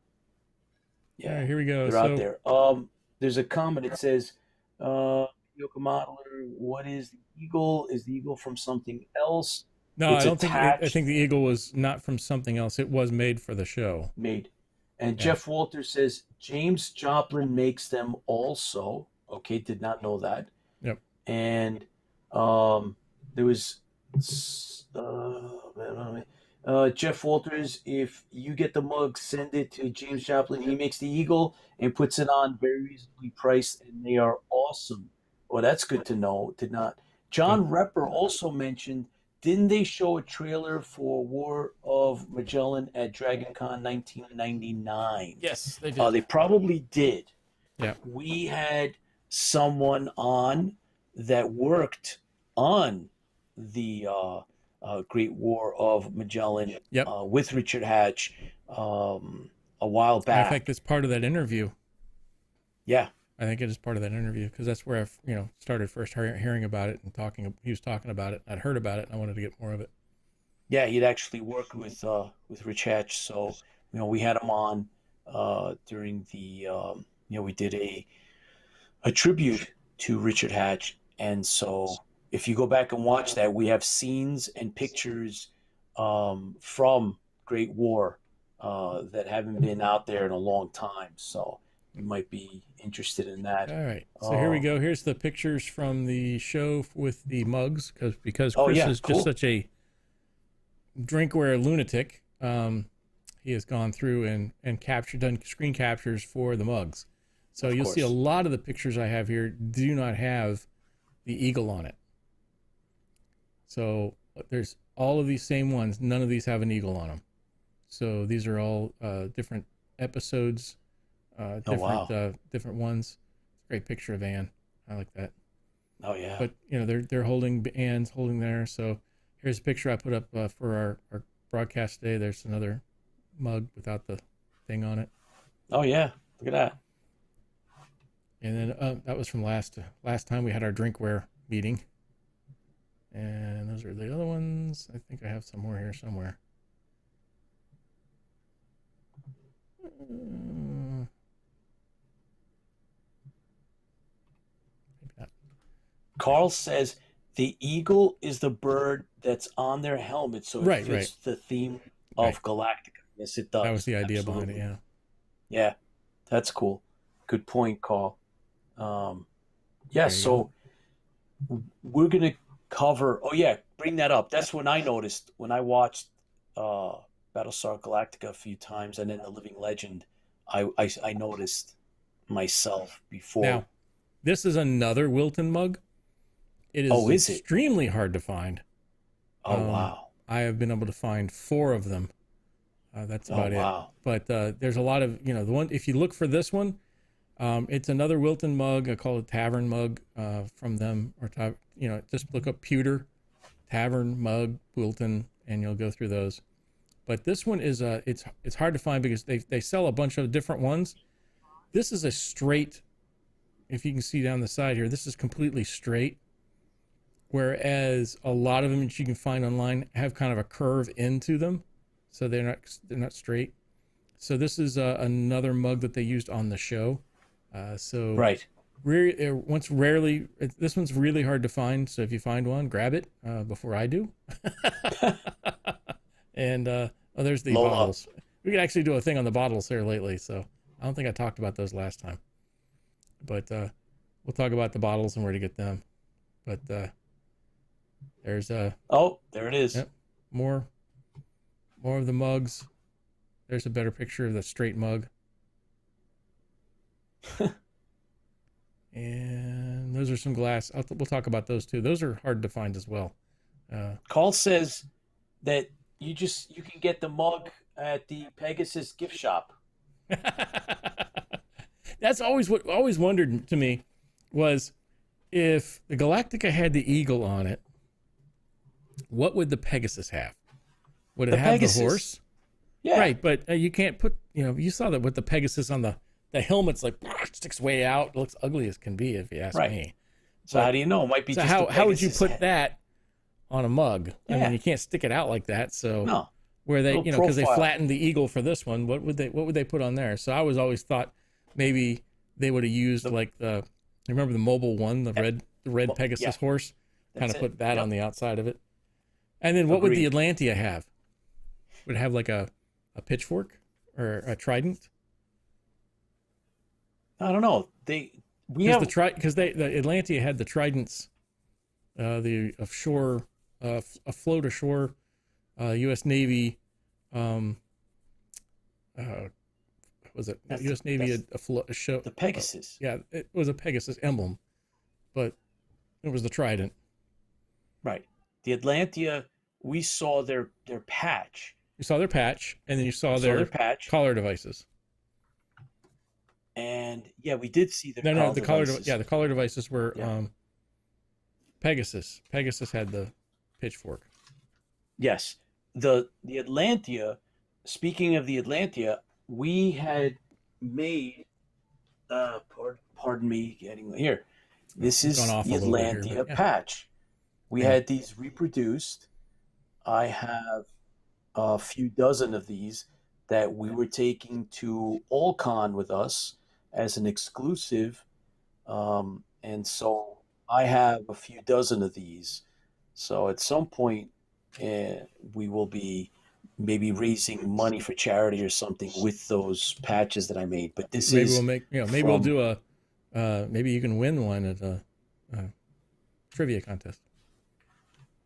yeah, right, here we go. they're out So there. There's a comment. It says, Yoka Modeler, what is the eagle? Is the eagle from something else? no, I It's don't think. I attached, think the eagle was not from something else. It was made for the show. made. And Yeah. Jeff Walter says James Joplin makes them also. Okay, did not know that. Yep. And there was Jeff Walters. If you get the mug, send it to James Joplin. He makes the eagle and puts it on, very reasonably priced, and they are awesome. Well, that's good to know. Did not. John Repper also mentioned. Didn't they show a trailer for War of Magellan at DragonCon 1999? Yes, they did. They probably did. Yeah. We had someone on that worked on the Great War of Magellan, Yep. with Richard Hatch, a while In back. fact, it's part of that interview. Yeah. I think it is part of that interview because that's where I, started first hearing about it and talking. He was talking about it. I'd heard about it, and I wanted to get more of it. Yeah, he'd actually worked with Rich Hatch, so we had him on during the we did a tribute to Richard Hatch, and so if you go back and watch that, we have scenes and pictures from Great War that haven't been out there in a long time, so you might be interested in that. All right, so here we go. Here's the pictures from the show with the mugs because Chris is cool. just such a drinkware lunatic. He has gone through and done screen captures for the mugs. So Of you'll course. see a lot of the pictures I have here do not have the eagle on it. So there's all of these same ones. None of these have an eagle on them. So these are all different episodes, different ones. Great picture of Anne. I like that. Oh yeah. But they're holding, Anne's holding there. So here's a picture I put up for our broadcast today. There's another mug without the thing on it. Oh yeah. Look at that. And then that was from last time we had our drinkware meeting. And those are the other ones. I think I have some more here somewhere. Maybe not. Carl says the eagle is the bird that's on their helmet, so it Right, fits right. the theme of Galactica. Yes, it does. That was the idea behind it, Absolutely. yeah. Yeah, that's cool. Good point, Carl. Yeah, There you so we're gonna cover. Oh yeah, bring that up. That's when I noticed when I watched Battlestar Galactica a few times, and then The Living Legend. I noticed myself before. Now, this is another Wilton mug. It is Oh, is it? extremely hard to find. Oh wow. I have been able to find 4 of them. That's Oh about it. wow. But there's a lot of, the one, if you look for this one, it's another Wilton mug. I call it Tavern mug from them. Or, just look up pewter, Tavern mug, Wilton, and you'll go through those. But this one is, it's hard to find because they sell a bunch of different ones. This is a straight, if you can see down the side here, this is completely straight. Whereas a lot of them that you can find online have kind of a curve into them. So they're not straight. So this is another mug that they used on the show. So Right. rarely. This one's really hard to find. So if you find one, grab it before I do. And there's the bottles. We could actually do a thing on the bottles here lately. So I don't think I talked about those last time. But we'll talk about the bottles and where to get them. But there's oh, there it is. Yep, more of the mugs. There's a better picture of the straight mug. And those are some glass. We'll talk about those too. Those are hard to find as well. Carl says that you can get the mug at the Pegasus gift shop. That's always what always wondered to me was if the Galactica had the eagle on it, what would the Pegasus have? Would it have Pegasus. the horse? Yeah. Right, but you can't put, you saw that with the Pegasus on the helmet's like sticks way out. It looks ugly as can be if you ask me. So how do you know? It might be so just how would you put that on a mug? Yeah. I mean, you can't stick it out like that. So no. Where they, Little because they profile. flattened the eagle for this one, what would they put on there? So I was always thought maybe they would have used like you remember the Mobile One, the red Pegasus horse, kind of put that on the outside of it. And then what would the Atlantea have? Would it have like a pitchfork or a trident? I don't know. The Atlantea had the tridents, the offshore, afloat ashore, U.S. Navy. Was it U.S. Navy a show? The Pegasus. Yeah, it was a Pegasus emblem, but it was the trident. Right. The Atlantea, we saw their patch. You saw their patch, and then you saw their patch. collar devices. And yeah, we did see the the collar devices. The collar devices were Pegasus. Pegasus had the pitchfork. Yes. The Atlantea, speaking of the Atlantea, we had made pardon me getting here. This is the Atlantea patch. We had these reproduced. I have a few dozen of these that we were taking to AllCon with us as an exclusive. And so I have a few dozen of these. So at some point, we will be maybe raising money for charity or something with those patches that I made. But this maybe is we'll make maybe we'll do a maybe you can win one at a trivia contest.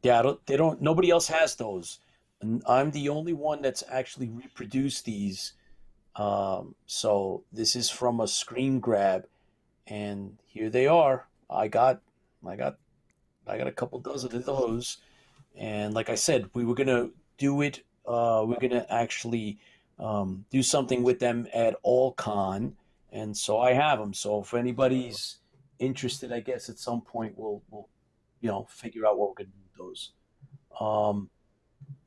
Yeah, nobody else has those. And I'm the only one that's actually reproduced these. So this is from a screen grab, and here they are. I got a couple dozen of those, and like I said, we were gonna do it. We're gonna actually do something with them at AllCon, and so I have them. So if anybody's interested, I guess at some point we'll figure out what we're gonna do with those.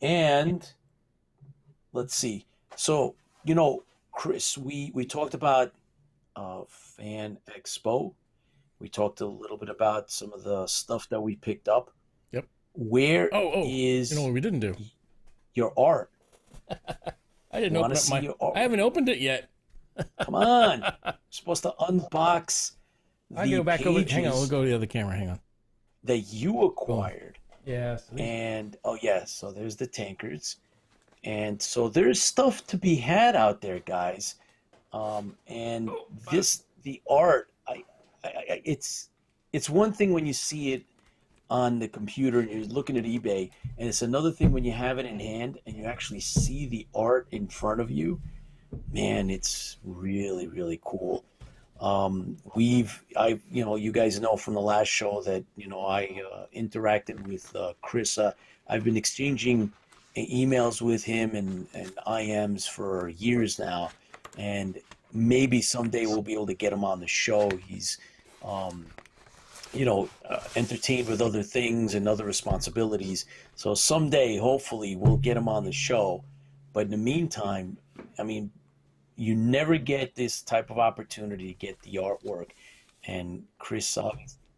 And let's see. So Chris, we talked about Fan Expo. We talked a little bit about some of the stuff that we picked up. Yep. Where is what we didn't do? Your art. I didn't open up my art. I haven't opened it yet. Come on. You're supposed to unbox I go back over. Hang on, we'll go to the other camera. Hang on. That you acquired. Yes. And so there's the tankards. And so there's stuff to be had out there, guys. And the art, it's one thing when you see it on the computer and you're looking at eBay, and it's another thing when you have it in hand and you actually see the art in front of you. Man, it's really, really cool. You guys know from the last show that I interacted with Chris. I've been exchanging emails with him and IMs for years now, and maybe someday we'll be able to get him on the show. He's entertained with other things and other responsibilities, so someday hopefully we'll get him on the show. But in the meantime, I mean, you never get this type of opportunity to get the artwork, and Chris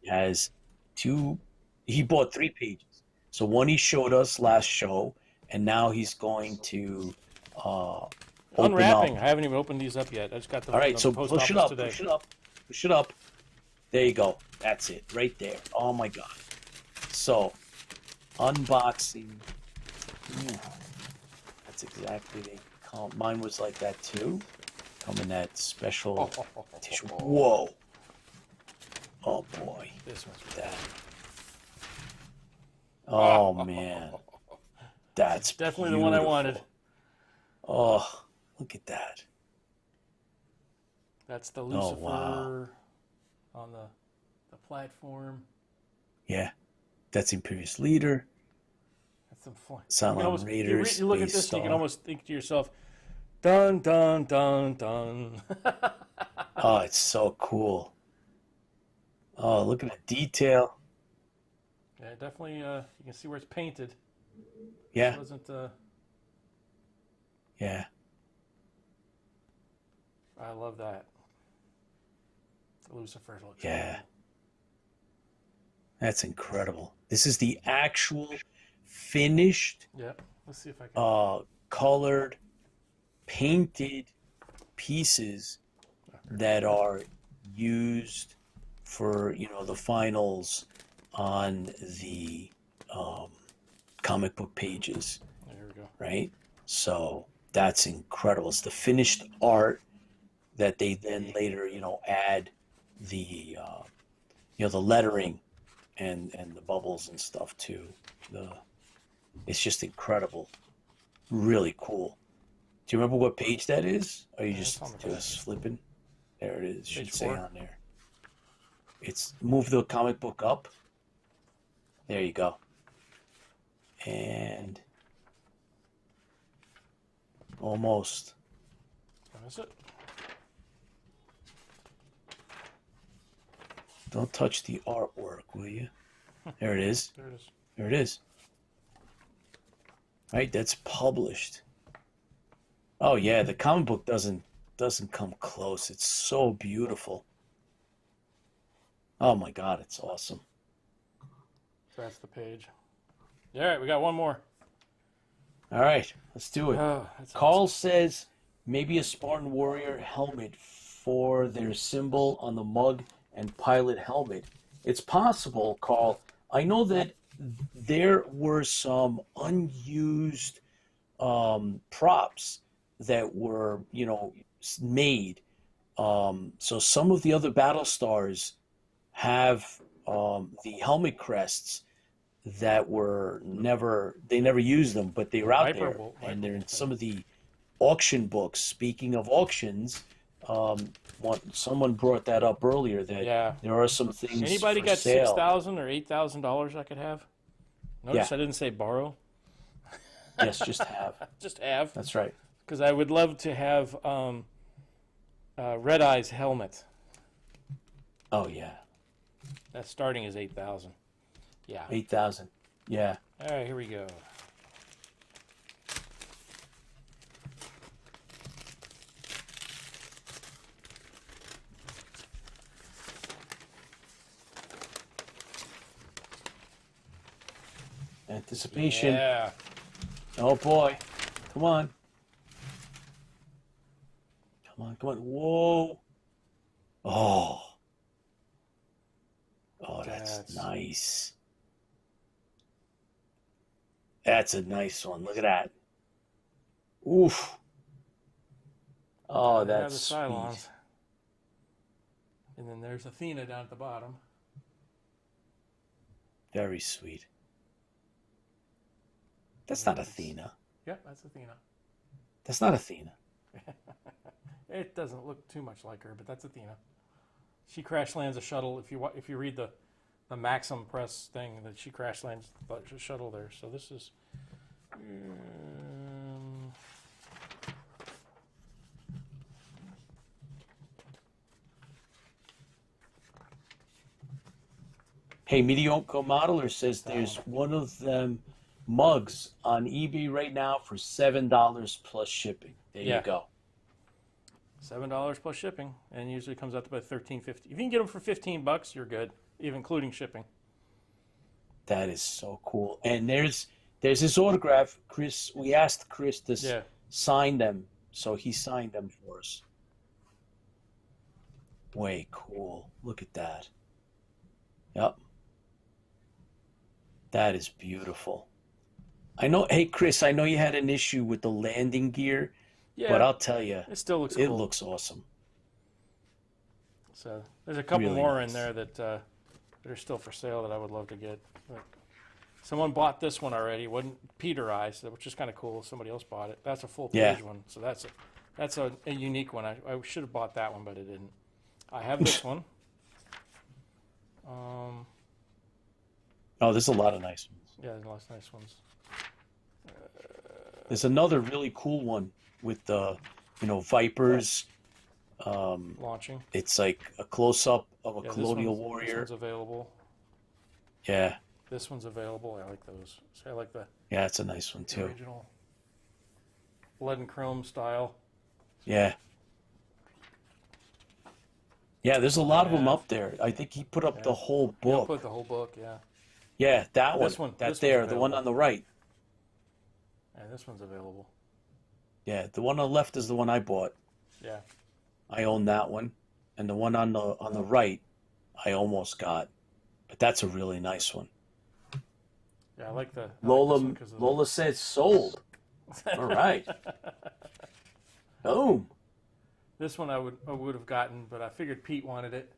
has he bought 3 pages. So one he showed us last show, and now he's going to unwrapping. I haven't even opened these up yet. I just got them. All right, so post push it office up, today. push it up. There you go. That's it, right there. Oh my God. So, unboxing. That's exactly they call. Mine was like that too. Come in that special tissue. Whoa. Oh boy. This one's That. Oh man. That's definitely the one I beautiful. wanted. Oh, look at that. That's the Lucifer wow. on the platform. Yeah. That's Imperious Leader. That's some fun. Cylon Raiders. You look at this, you can almost think to yourself, dun, dun, dun, dun. Oh, it's so cool. Oh, look at the detail. Yeah, definitely, you can see where it's painted. Yeah. It wasn't, Yeah. I love that. Lucifer looks Yeah. cool. That's incredible. This is the actual finished, Yeah, let's see if I can. colored, painted pieces that are used for, the finals on the comic book pages, There we go. right? So that's incredible. It's the finished art that they then later, add the, the lettering and the bubbles and stuff too. It's just incredible. Really cool. Do you remember what page that is? Or are you just flipping? There it is. It should say on there. It's move the comic book up. There you go. And almost. That's it. Don't touch the artwork, will you? There it is. There it is. There it is. Right, that's published. Oh yeah, the comic book doesn't come close. It's so beautiful. Oh my God, it's awesome. So that's the page. All right, we got one more. All right, let's do it. Oh, that's Carl says maybe a Spartan Warrior helmet for their symbol on the mug and pilot helmet. It's possible, Carl. I know that there were some unused props that were, made. So some of the other battle stars have the helmet crests that were they never used them, but they were out there, and they're in some of the auction books. Speaking of auctions, someone brought that up earlier that there are some things. Anybody for got sale. $6,000 or $8,000 I could have? Notice I didn't say borrow. Yes, just have. Just have. That's right. Because I would love to have Red Eye's helmet. Oh yeah. That starting is 8,000. Yeah. 8,000. Yeah. All right, here we go. Anticipation. Yeah. Oh boy. Come on. Come on, come on. Whoa. Oh. Oh, that's nice. That's a nice one. Look at that. Oof. Oh, that's the sweet. Cylons. And then there's Athena down at the bottom. Very sweet. That's not Athena. Yep, that's Athena. That's not Athena. It doesn't look too much like her, but that's Athena. She crash lands a shuttle. If you read the Maxim Press thing, that she crash lands the shuttle there. So this is. Hey, Mediocre Modeler says there's one of them mugs on eBay right now for $7 plus shipping. There you go. $7 plus shipping, and usually comes out to about $13.50. If you can get them for $15, you're good, even including shipping. That is so cool. And there's his autograph. Chris, we asked Chris to sign them, so he signed them for us. Way cool. Look at that. Yep. That is beautiful. I know, hey Chris, I know you had an issue with the landing gear, but Yeah, I'll tell you, it still looks it cool. looks awesome. So there's a couple Really more nice. in there that are still for sale that I would love to get. Like, someone bought this one already. It wasn't Peterized, which is kind of cool. Somebody else bought it. That's a full page Yeah. one, so that's a unique one. I should have bought that one, but I didn't. I have this one. Oh, there's a lot of nice ones. Yeah, there's lots of nice ones. There's another really cool one with the, Vipers. Launching. It's like a close-up of a Yeah, colonial This warrior. one's available. Yeah, This one's available. I like those. So I like the yeah, it's a nice one too. original lead and chrome style. Yeah. Yeah, there's a lot of them up there. I think he put up the whole Yeah, book. put the whole book. Yeah. Yeah, that This one. one- That this one's there, the one available. on the right. And this one's available. Yeah, the one on the left is the one I bought. Yeah. I own that one, and the one on the right, I almost got. But that's a really nice one. Yeah, I like the Lola says sold. All right. Boom. This one I would have gotten, but I figured Pete wanted it.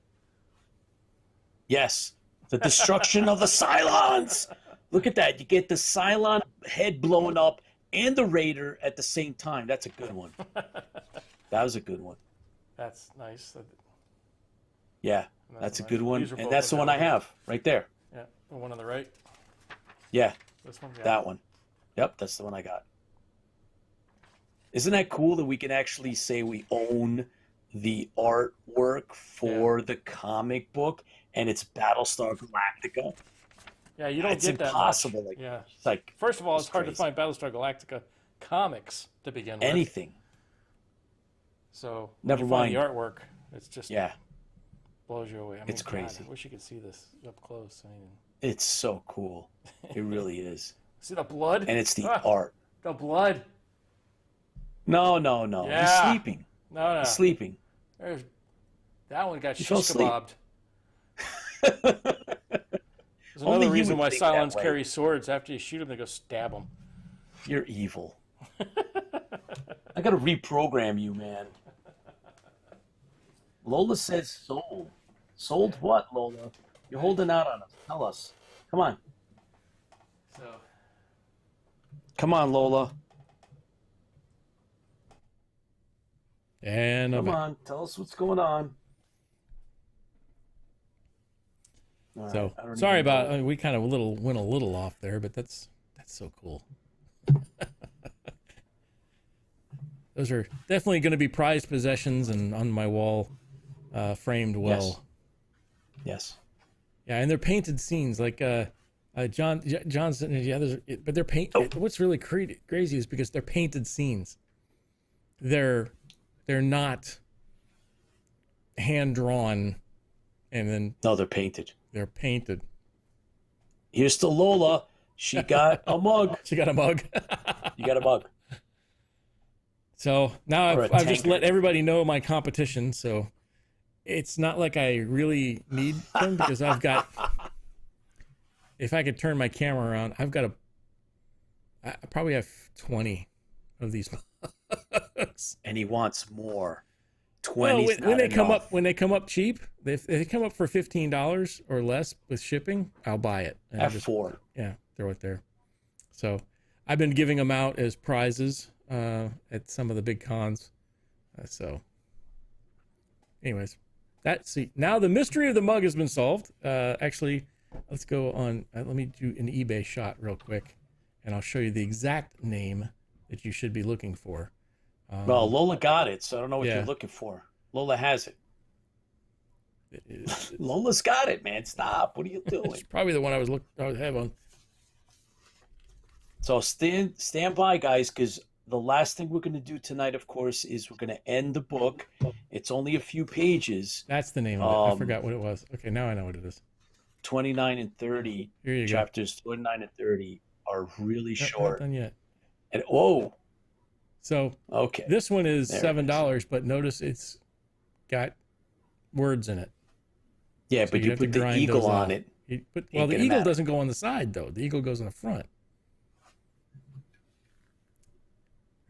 Yes, the destruction of the Cylons. Look at that. You get the Cylon head blowing up and the Raider at the same time. That's a good one. That was a good one. That's nice. Yeah, And that's a nice good one. These are And both that's the one I available. have right there. Yeah, the one on the right. Yeah, This one. Yeah. that one. Yep, that's the one I got. Isn't that cool that we can actually say we own the artwork for the comic book and it's Battlestar Galactica? Yeah, you don't It's get that impossible. much. Like, Yeah. it's like First of all, it's hard to crazy. find Battlestar Galactica comics to begin with. Anything. So when Never you find mind. the artwork, it's just Yeah, blows you away. I mean, It's God, crazy. I wish you could see this up close. I mean, it's so cool. It really is. see the blood? And it's the Ah, art. The blood. No. Yeah. He's sleeping. No. He's sleeping. There's, that one got He fell shish asleep. kebabbed. There's Only another you reason would why think that Cylons way. carry swords. After you shoot them, they go stab them. You're evil. I gotta reprogram you, man. Lola says sold. Sold what, Lola? You're holding out on us. Tell us. Come on. So Come on, Lola. and Come on. Tell us what's going on. All right, So I don't sorry even about know. we kind of went a little off there, but that's so cool. Those are definitely going to be prized possessions and on my wall, framed well. Yes. Yeah, and they're painted scenes like Johnson and the others, but they're What's really crazy is because they're painted scenes. They're not hand drawn, and then No, they're painted. they're painted. Here's to Lola. She got a mug. She got a mug. You got a mug. So now Or a I've just tanker. let everybody know my competition. So it's not like I really need them because I've got. If I could turn my camera around, I probably have 20 of these. And he wants more. Well, 20's when they not come enough. up, when they come up cheap, if they come up for $15 or less with shipping, I'll buy it. And I'll just- F4. yeah, throw it there. So I've been giving them out as prizes at some of the big cons. So, anyways, now the mystery of the mug has been solved. Actually, let's go on. Let me do an eBay shot real quick, and I'll show you the exact name that you should be looking for. Well, Lola got it, so I don't know what yeah. you're looking for. Lola has it. It's Lola's got it, man. Stop. What are you doing? probably the one I was have on. So stand by, guys, because the last thing we're going to do tonight, of course, is we're going to end the book. It's only a few pages, That's the name of it. I forgot what it was. Okay, now I know what it is. 29 and 30. Here you go. Chapters 29 and 30 are really Not short. done yet. And whoa, So okay. this one is There it $7, but notice it's got words in it. Yeah, so but you you have to put the grind eagle those on out. it. But Ain't the gonna eagle matter. doesn't go on the side though. The eagle goes in the front.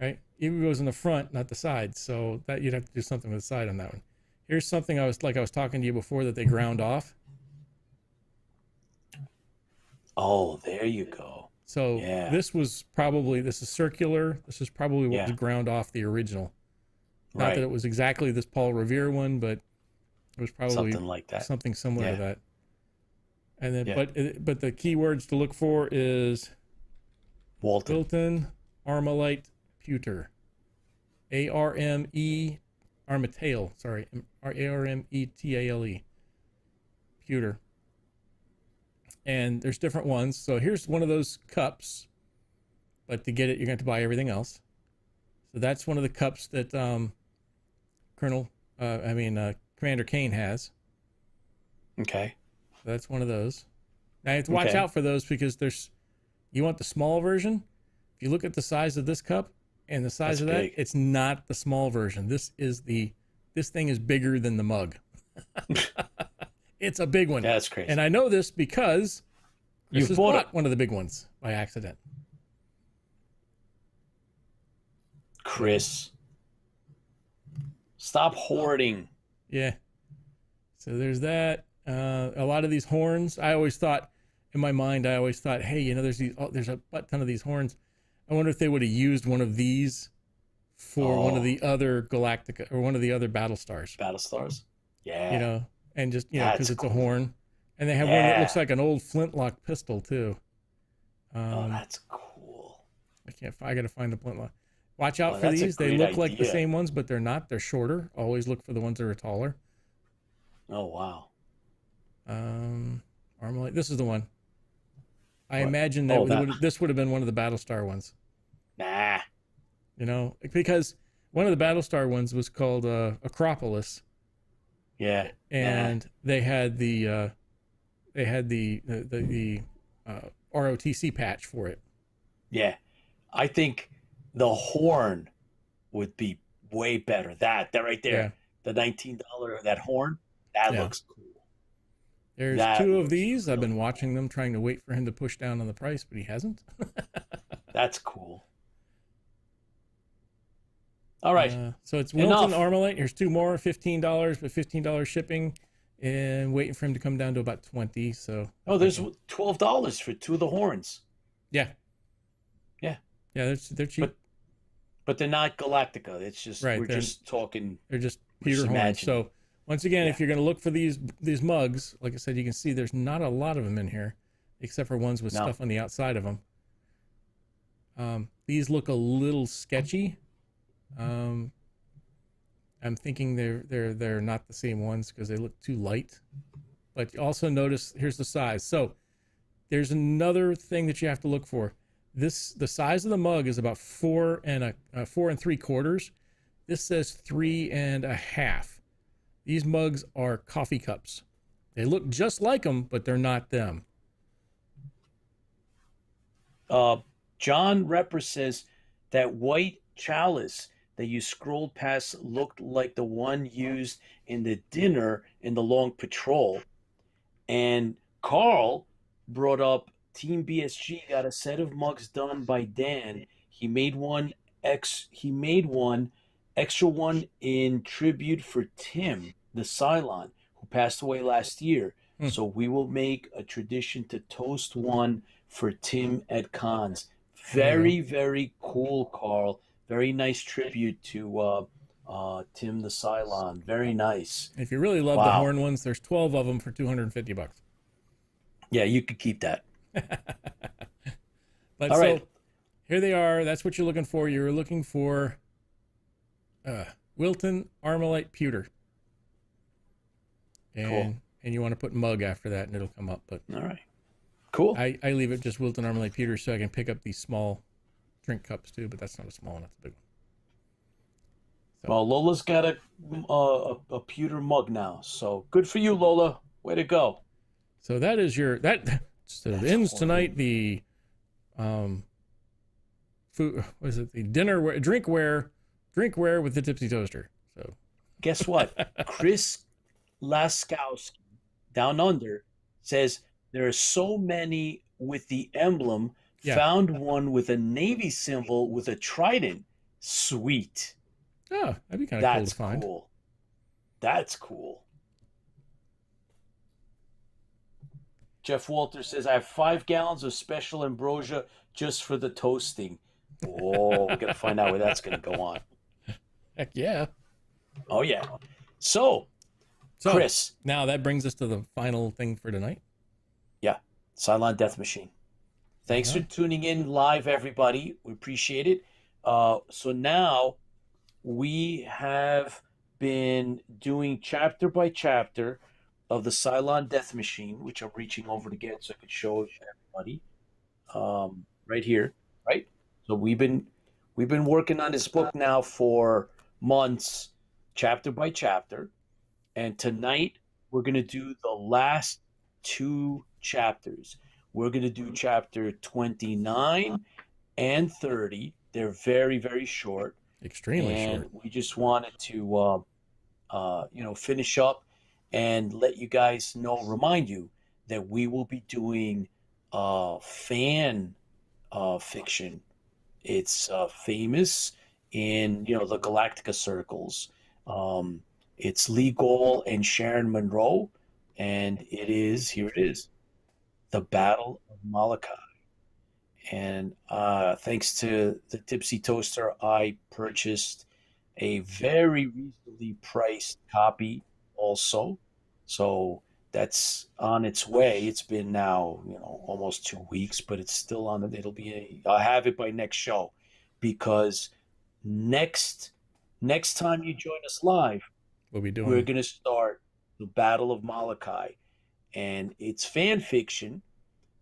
Right? Eagle goes in the front, not the side. So that you'd have to do something with the side on that one. Here's something I was talking to you before that they ground off. Oh, there you go. So Yeah. this is circular. This is probably what Yeah. was ground off the original. Not Right. that it was exactly this Paul Revere one, but it was probably Something like that. something similar Yeah. to that. And then, Yeah. but the keywords to look for is Walton. Wilton Armalite Pewter, ARME Armatale. Sorry, ARMETALE Pewter. And there's different ones. So here's one of those cups, but to get it, you're going to buy everything else. So that's one of the cups that Commander Kane has. Okay. That's one of those. Now you have to watch Okay. out for those because you want the small version. If you look at the size of this cup and the size That's of that, big. it's not the small version. This thing is bigger than the mug. It's a big one. That's crazy. And I know this because You Chris has bought bought it. one of the big ones by accident. Chris, stop hoarding. Yeah. So there's that. A lot of these horns, I always thought, in my mind, hey, there's a butt ton of these horns. I wonder if they would have used one of these for one of the other Galactica or one of the other battle stars, Battlestars? Yeah. and just, That's because it's cool. a horn. And they have one that looks Yeah. like an old flintlock pistol too. Oh, that's cool. I got to find the flintlock. Watch out Oh, for that's a these. They great look like the idea. same ones, but they're not. They're shorter. Always look for the ones that are taller. Oh, wow. Armalite. This is the one. I What? imagine Oh, this would have been one of the Battlestar ones. Nah. Because one of the Battlestar ones was called Acropolis, Yeah. and they had the ROTC patch for it. Yeah. I think the horn would be way better. That right there. Yeah. The $19, that horn, that Yeah. looks cool. There's That two of looks these. I've been really watching them, trying to wait for him to push down on the price, but he hasn't. That's cool. All right. So it's Enough. Wilton Armalite. Here's two more, $15, but $15 shipping, and waiting for him to come down to about 20. So Oh, there's $12 for two of the horns. yeah, Yeah. they're cheap. But they're not Galactica. It's just Right, we're they're- just talking. They're just Just Peter horns. imagine. So once again, Yeah. if you're going to look for these mugs, like I said, you can see there's not a lot of them in here, except for ones with No. stuff on the outside of them. These look a little sketchy. I'm thinking they're not the same ones because they look too light. But also notice here's the size. So there's another thing that you have to look for. The size of the mug is about 4 3/4. This says 3 1/2. These mugs are coffee cups. They look just like them, but they're not them. John Repper says that white chalice that you scrolled past looked like the one used in the dinner in the Long Patrol. And Carl brought up Team BSG got a set of mugs done by Dan. He made one extra one in tribute for Tim, the Cylon, who passed away last year. So we will make a tradition to toast one for Tim at cons. Very, very cool, Carl. Very nice tribute to Tim the Cylon. Very nice. If you really love the Wow. horn ones, there's 12 of them for $250. Yeah, you could keep that. But All so right. here they are. That's what you're looking for. You're looking for Wilton Armalite Pewter. And you want to put mug after that and it'll come up. But All right. Cool. I leave it just Wilton Armalite Pewter so I can pick up these small drink cups too, but that's not a small one, that's a big one. Well, Lola's got a pewter mug now. So good for you, Lola. Way to go. So that is so it ends horrible. tonight the food was it the drinkware with the tipsy toaster. So Guess what? Chris Laskowski, down under, says There are so many with the emblem. Yeah. Found one with a Navy symbol with a trident. Sweet. Oh, that'd be kind of cool That's to find. cool. That's cool. Jeff Walter says, I have 5 gallons of special ambrosia just for the toasting. Oh, we got to find out where that's going to go on. Heck yeah. Oh, yeah. So, Chris. Now that brings us to the final thing for tonight. Yeah. Cylon Death Machine. Thanks for tuning in live, everybody. We appreciate it. So now we have been doing chapter by chapter of the Cylon Death Machine, which I'm reaching over to get so I could show everybody. Right here, right? So we've been working on this book now for months, chapter by chapter, and tonight we're going to do the last 2 chapters. We're going to do chapter 29 and 30. They're very, very short. Extremely and short. We just wanted to, finish up and let you guys know, remind you that we will be doing fan fiction. It's famous in, the Galactica circles. It's Lee Gold and Sharon Monroe, and here it is, The Battle of Molokai. And thanks to the Tipsy Toaster, I purchased a very reasonably priced copy also. So that's on its way. It's been now, almost 2 weeks, but it's still on it. I'll have it by next show, because next time you join us live, we're going to start The Battle of Molokai. And it's fan fiction,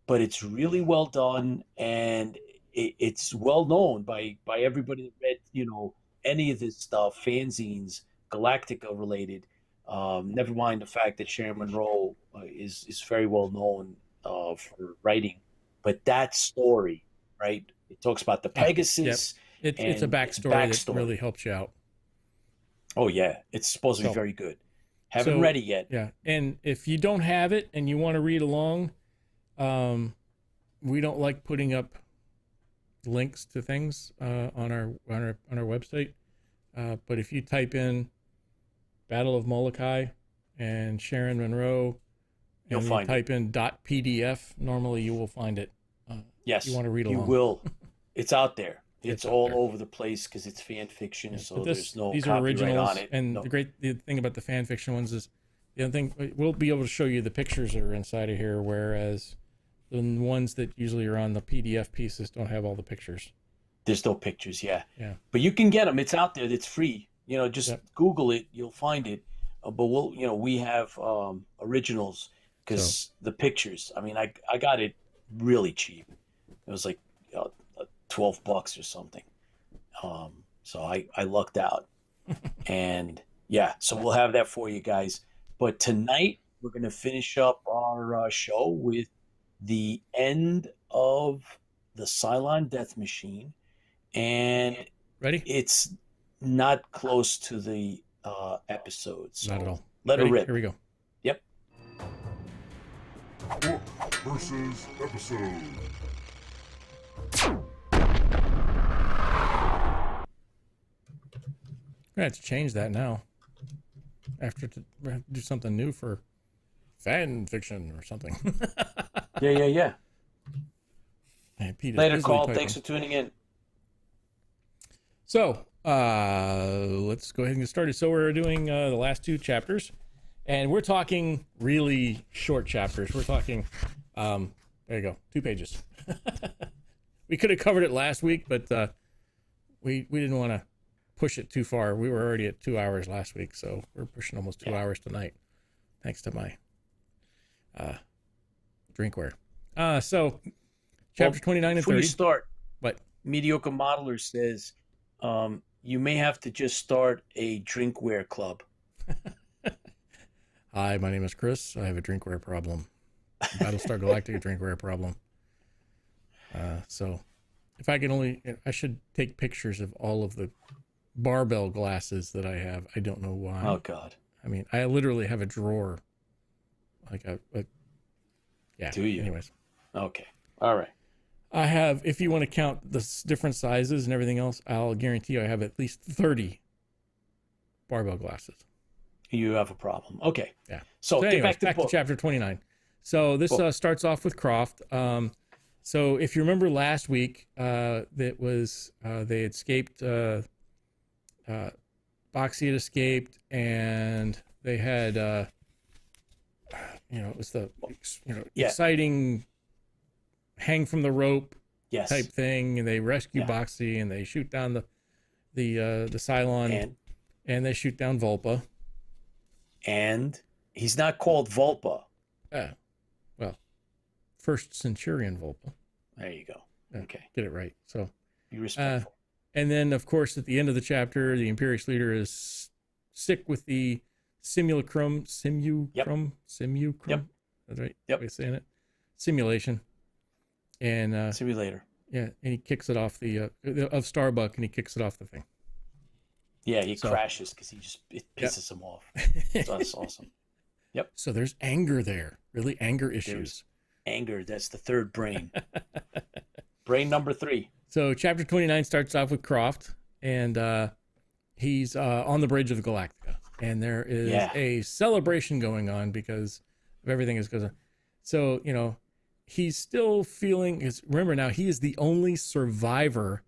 but it's really well done, and it's well known by everybody that read, any of this stuff, fanzines, Galactica related. Never mind the fact that Sharon Monroe is very well known for writing, but that story, right? It talks about the Pegasus. Yep. It's a backstory that really helps you out. Oh yeah, it's supposed to be very good. Haven't read it yet. Yeah, and if you don't have it and you want to read along, we don't like putting up links to things on our website. But if you type in Battle of Molokai and Sharon Monroe, and you type in .pdf, normally you will find it. Yes, you want to read along. You will. It's out there. It's all over the place because it's fan fiction, so there's no these copyright are originals, on it. And the thing about the fan fiction ones is, the other thing, we'll be able to show you the pictures that are inside of here, whereas the ones that usually are on the PDF pieces don't have all the pictures. There's no pictures, yeah. But you can get them. It's out there. It's free. Just Google it. You'll find it. But we have originals, because the pictures. I mean, I got it really cheap. It was like $12 or something. So I lucked out. And yeah, so we'll have that for you guys. But tonight we're going to finish up our show with the end of the Cylon Death Machine. And ready? It's not close to the episode. So not at all. Let her rip. Here we go. Yep. Book versus episode. I have to change that now. We have to do something new for fan fiction or something. Yeah. Hey, Pete, later, Call. Thanks for tuning in. So, let's go ahead and get started. So we're doing the last 2 chapters, and we're talking really short chapters. We're talking, there you go, 2 pages. We could have covered it last week, but we didn't want to push it too far. We were already at 2 hours last week, so we're pushing almost 2 hours tonight, thanks to my drinkware. So chapter 29 and 30. Before you start, what? Mediocre Modeler says, you may have to just start a drinkware club. Hi, my name is Chris. I have a drinkware problem. Battlestar Galactica drinkware problem. So if I can I should take pictures of all of the barbell glasses that I have. I don't know why. Oh God. I mean, I literally have a drawer, like Yeah. Do you? Anyways, Okay. All right. I have, if you want to count the different sizes and everything else, I'll guarantee you I have at least 30 barbell glasses. You have a problem. Okay. Yeah. So, Anyways, get back to the back to book. chapter 29. So this starts off with Croft. So if you remember last week, that was they had escaped. Boxy had escaped, and they had, it was the exciting hang from the rope Yes. type thing, and they rescue Boxy, and they shoot down the Cylon, and they shoot down Vulpa. And he's not called Vulpa. Well, first Centurion Vulpa. There you go. Okay. Get it right. So Be respectful. and then, of course, at the end of the chapter, the Imperious leader is sick with the simulacrum. Yep. That's right. Yep. Way of saying it. Simulation. And Simulator. yeah, and he kicks it off of Starbuck, and he kicks it off the thing. Yeah, he crashes because it pisses him off. So that's awesome. Yep. So there's anger there. Really anger issues. There's anger. That's the third brain. Brain number 3. So chapter 29 starts off with Croft, and he's on the bridge of the Galactica, and there is a celebration going on because of everything that goes on. So, he's still feeling, remember now, he is the only survivor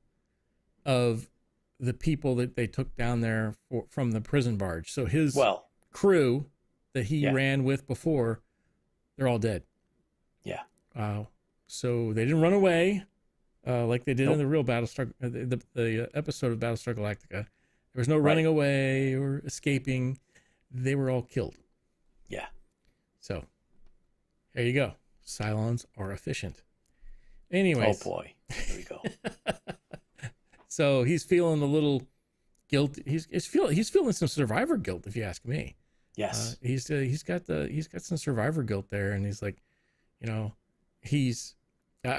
of the people that they took down there from the prison barge. So his crew that he ran with before, they're all dead. Yeah. So they didn't run away like they did in the real Battlestar, the episode of Battlestar Galactica. There was no running away or escaping. They were all killed. Yeah. So there you go. Cylons are efficient. Anyways. Oh boy. Here we go. So he's feeling a little guilt. He's feeling some survivor guilt, if you ask me. Yes. He's got some survivor guilt there, and he's like, I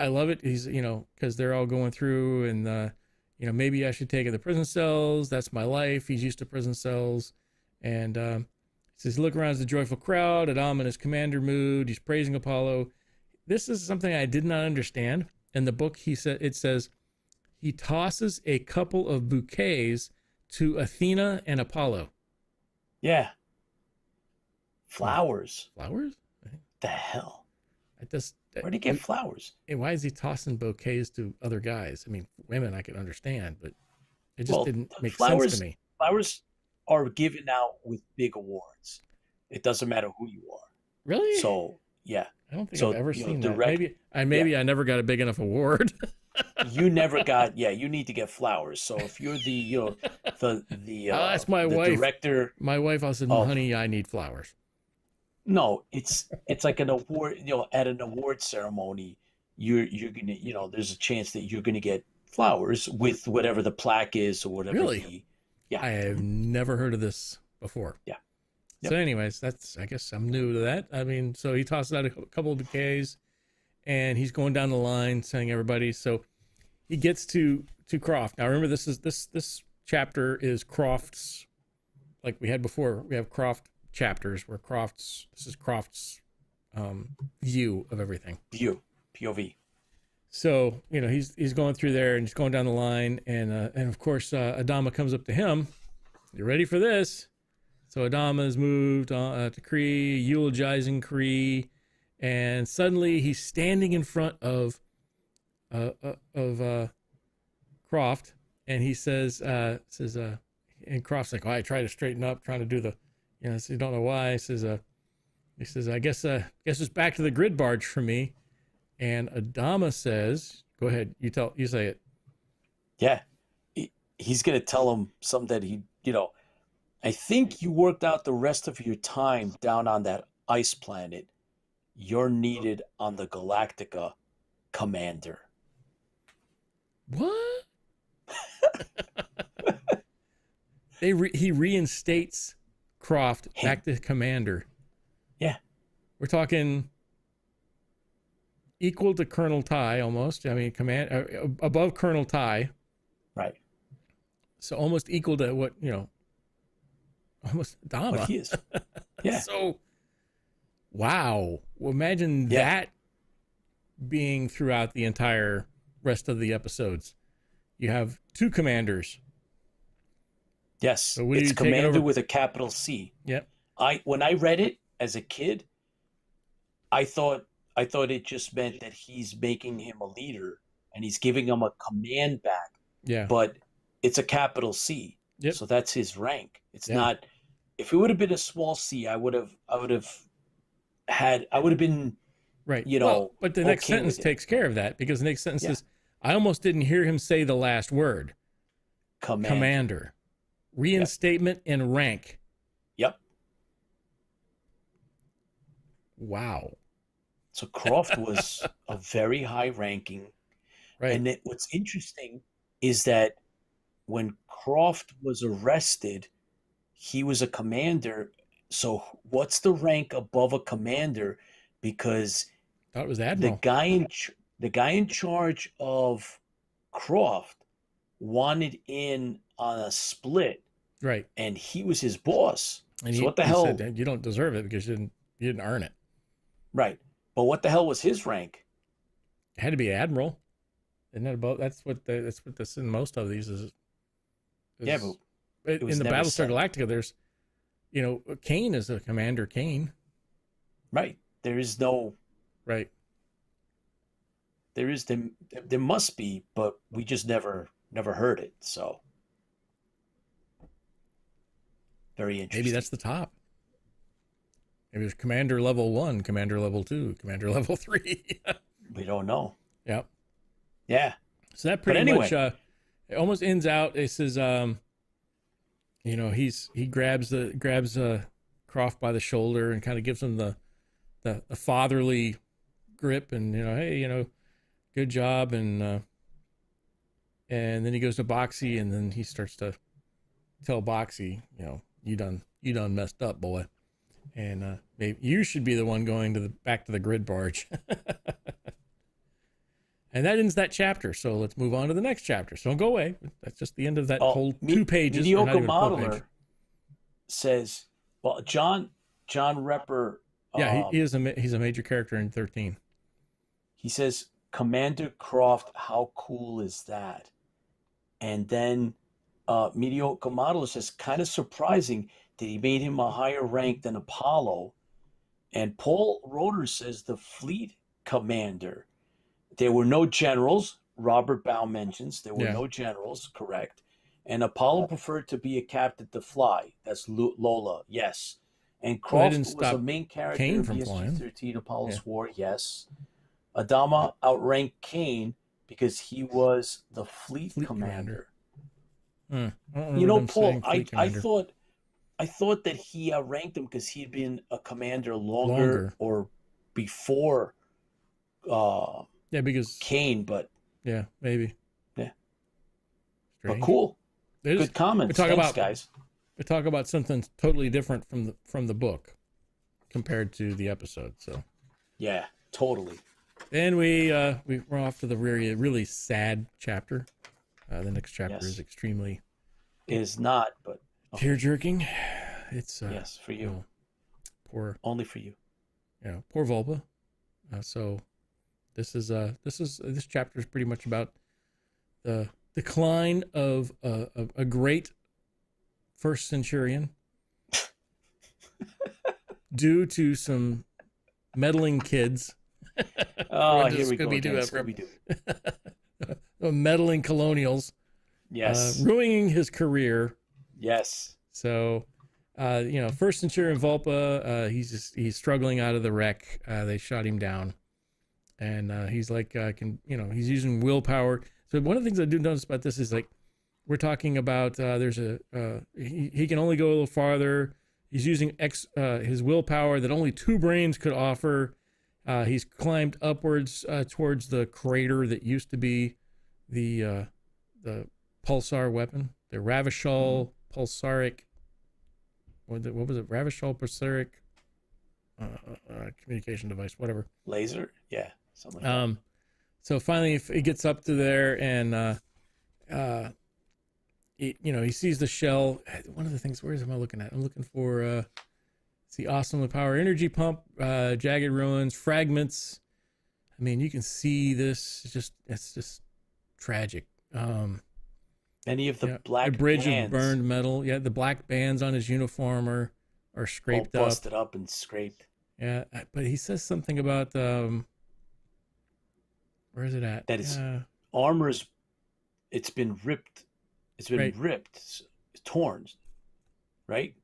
love it. He's because they're all going through, and maybe I should take it to the prison cells. That's my life. He's used to prison cells, and he says, look around the joyful crowd. Adam in his commander mood. He's praising Apollo. This is something I did not understand. In the book, it says he tosses a couple of bouquets to Athena and Apollo. Yeah. Flowers. Flowers? The hell? Where'd he get flowers? And why is he tossing bouquets to other guys? I mean, women I could understand, but it just didn't make sense to me. Flowers are given out with big awards. It doesn't matter who you are. Really? So, yeah. I don't think I've ever seen that. Maybe I never got a big enough award. You never got. Yeah, you need to get flowers. So if you're the I'll ask my wife. Director. My wife, I said, honey, I need flowers. No, it's like an award. At an award ceremony, you're gonna there's a chance that you're gonna get flowers with whatever the plaque is or whatever. Really? I have never heard of this before. Yeah. Yep. So, anyways, I guess I'm new to that. I mean, so he tosses out a couple of bouquets, and he's going down the line saying everybody. So he gets to Croft. Now remember, this chapter is Croft's, like we had before. We have Croft chapters where this is Croft's view of everything. POV. So he's going through there and he's going down the line, and of course Adama comes up to him. You ready for this? So Adama is moved to Kree, eulogizing Kree, and suddenly he's standing in front of Croft, and he says, and Croft's like, I try to straighten up, trying to do the, so you don't know why. He says, I guess it's back to the grid barge for me. And Adama says, go ahead, you say it. Yeah, he's gonna tell him something that he, I think you worked out the rest of your time down on that ice planet. You're needed on the Galactica, Commander. What? He reinstates Croft back to Commander. Yeah. We're talking equal to Colonel Ty almost. I mean, above Colonel Ty. Right. So almost equal to what, almost Dama. What he is. Yeah. So, wow. Well, imagine that being throughout the entire rest of the episodes. You have 2 commanders. Yes, So what are it's you taking commander over? with a capital C. Yep. When I read it as a kid, I thought it just meant that he's making him a leader and he's giving him a command back. Yeah. But it's a capital C. Yep. So that's his rank. It's Yeah. not. If it would have been a small C, I would have been, Right. you know, well, but the next okay sentence with it. takes care of that, because the next sentence Yeah. is, I almost didn't hear him say the last word. Commander. Reinstatement in rank. Yep. Wow. So Croft was a very high ranking. Right. And what's interesting is that when Croft was arrested, he was a commander. So what's the rank above a commander? Because Thought it was the admiral. guy in charge of Croft wanted in on a split, Right. and he was his boss. And So what the hell? Said, you don't deserve it because you didn't earn it. Right. But what the hell was his rank? It had to be admiral. Isn't that about? That's what this in most of these is. Yeah, but it was in the never Battlestar said. Galactica, there's, Kane is a Commander Kane. Right. There is no. Right. There must be, but we just never heard it. So very interesting. Maybe that's the top. Maybe there's Commander level 1, Commander level 2, Commander level 3. We don't know. Yep. Yeah. So that pretty anyway. much it almost ends out. It says, he grabs Croft by the shoulder and kind of gives him the fatherly grip, and hey, good job, and then he goes to Boxy, and then he starts to tell Boxy, you done messed up, boy, and maybe you should be the one going back to the grid barge. And that ends that chapter. So let's move on to the next chapter. So don't go away. That's just the end of that whole 2 pages. or not Mediocre even a full page. Modeler says, well, John Repper. Yeah, he's a major character in 13. He says, Commander Croft, how cool is that? And then Mediocre Modeler says, kind of surprising that he made him a higher rank than Apollo. And Paul Roeder says, the fleet commander. There were no generals. Robert Bow mentions there were no generals, correct. And Apollo preferred to be a captain to fly. That's Lola, yes. And Croft was a main character Kane in from flying. BSG 13, Apollo's War, yes. Adama outranked Kane because he was the fleet commander. Paul, I thought that he outranked him because he'd been a commander longer. Or before because Kane, but maybe. Yeah. Strange. But cool. Good comments. Thanks, guys. We talk about something totally different from the book compared to the episode. So yeah, totally. Then we're off to the really sad chapter. The next chapter is extremely is not, but tear jerking. It's yes, for you. Poor, only for you. Poor Volba. So this chapter is pretty much about the decline of a great first centurion due to some meddling kids. Oh, here we go. Scooby-Doo. Meddling colonials. Yes. Ruining his career. Yes. So, first centurion Volpa, he's struggling out of the wreck. They shot him down, and he's like, he's using willpower. So one of the things I do notice about this is like, we're talking about he can only go a little farther. He's using his willpower that only 2 brains could offer. He's climbed upwards towards the crater that used to be the pulsar weapon, the Ravishal pulsaric. What was it? Ravishal pulsaric communication device, whatever. Laser, yeah, something like that. So finally, he gets up to there, and he sees the shell. One of the things, where am I looking at? I'm looking for the awesome power energy pump, jagged ruins, fragments, mean, you can see this. It's just tragic. Many of the Yeah, black the bridge of bands burned metal. Yeah, the black bands on his uniform are all scraped up. busted up and scraped. Yeah, but he says something about where is it at? That his armor's it's been ripped. It's been Right. ripped, torn, right?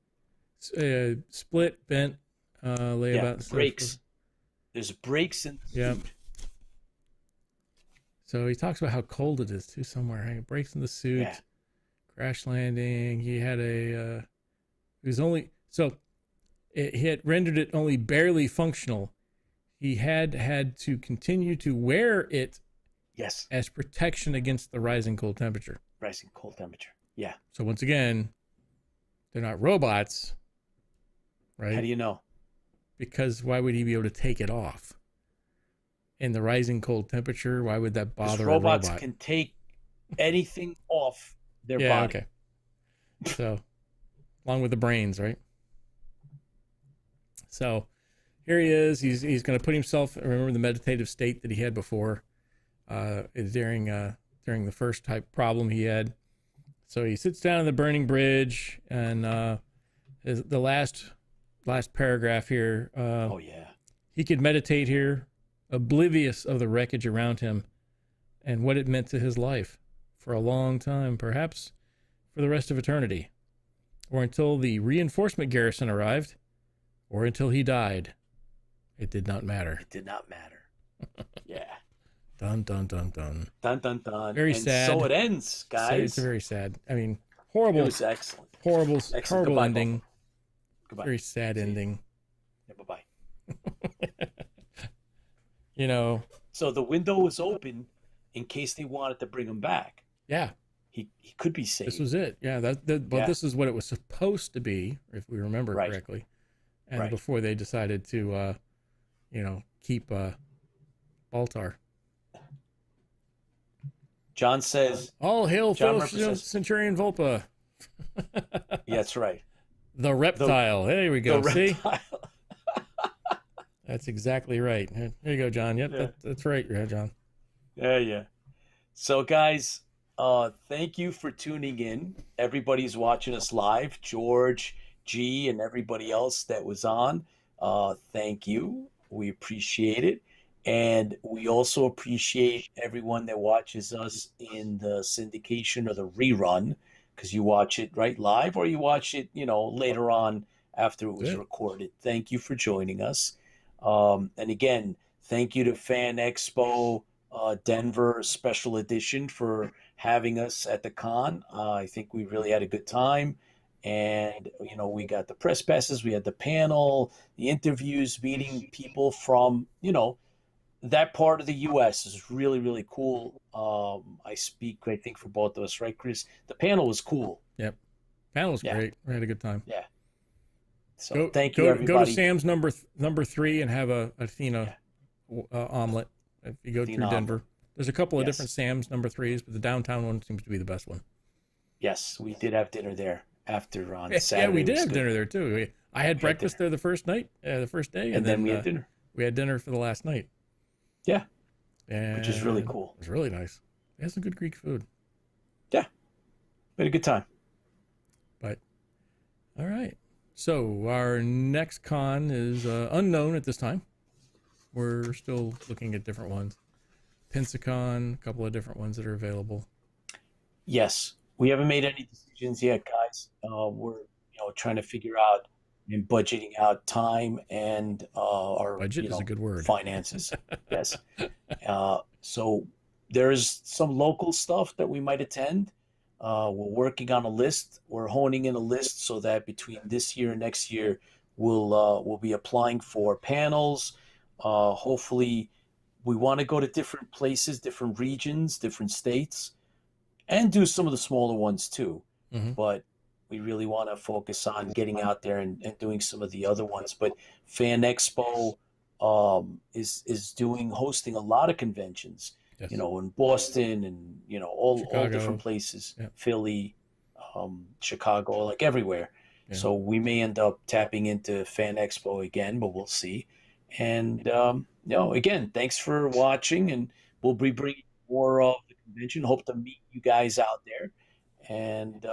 Split, bent, layabout. and stuff. Breaks. There's breaks in the Yep. suit. So he talks about how cold it is too somewhere. Right? Breaks in the suit, Yeah. crash landing. He had a, it was only, so he had rendered it only barely functional. He had to continue to wear it Yes. as protection against the rising cold temperature. Rising cold temperature. Yeah. So once again, they're not robots, right? How do you know? Because why would he be able to take it off? In the rising cold temperature, why would that Because bother robots a robot? can take anything off their Yeah, body. okay. So, along with the brains, right? So, here he is. He's going to put himself. Remember the meditative state that he had before, during the first type problem he had. So he sits down on the burning bridge, and the last paragraph here. Oh yeah. He could meditate here, oblivious of the wreckage around him and what it meant to his life for a long time, perhaps for the rest of eternity, or until the reinforcement garrison arrived, or until he died. It did not matter. It did not matter. Yeah. Dun, dun, dun, dun. Dun dun dun. Very and sad. So it ends, So guys. it's very sad. I mean, It horrible, was excellent. horrible, Excellent. horrible Goodbye, ending. Boba. Goodbye. Very sad See you. ending. Yeah, bye-bye. You know, So the window was open in case they wanted to bring him back. yeah, He could be saved. this was it. Yeah, but Yeah. this is what it was supposed to be, if we remember Right. correctly. And Right. before they decided to, keep Baltar. John says, All hail, John Phil represents- Centurion Volpa. yeah, that's right. The reptile. There we go. The See? reptile. That's exactly right. There you go, John. Yep, Yeah. that's right, yeah, John. Yeah. So guys, thank you for tuning in. Everybody's watching us live. George, G, and everybody else that was on. Thank you. We appreciate it. And we also appreciate everyone that watches us in the syndication or the rerun, because you watch it right live or you watch it, later on after it was Good. recorded. Thank you for joining us. And again, thank you to Fan Expo Denver Special Edition for having us at the con. I think we really had a good time. And, we got the press passes, we had the panel, the interviews, meeting people from, that part of the U.S. is really, really cool. I speak, I think, for both of us, right, Chris? The panel was cool. Yep. Panel was Yeah. great. We had a good time. Yeah. So thank you, Go everybody. to Sam's number 3 and have a Athena omelet if you go Athena through Denver. There's a couple of Yes. different Sam's number 3s, but the downtown one seems to be the best one. Yes, we did have dinner there after on Yeah, Saturday. we It did was have good. dinner there too. I had breakfast there the first night, the first day, And then we had dinner, we had dinner for the last night. Yeah. And which is really cool. It was really nice. They had some good Greek food. Yeah. We had a good time. But all right. So our next con is unknown at this time. We're still looking at different ones. Pensacon, a couple of different ones that are available. Yes. We haven't made any decisions yet, guys. We're trying to figure out and budgeting out time and our Budget is a good word. finances. Yes. So there's some local stuff that we might attend. We're working on a list. We're honing in a list so that between this year and next year, we'll be applying for panels. Hopefully, we want to go to different places, different regions, different states, and do some of the smaller ones too. Mhm. But we really want to focus on getting out there and doing some of the other ones. But Fan Expo is hosting a lot of conventions. Yes. In Boston and all Chicago. different places, Yeah. Philly, Chicago, like everywhere. Yeah. So we may end up tapping into Fan Expo again, but we'll see. And again, thanks for watching, and we'll be bringing more of the convention. Hope to meet you guys out there. And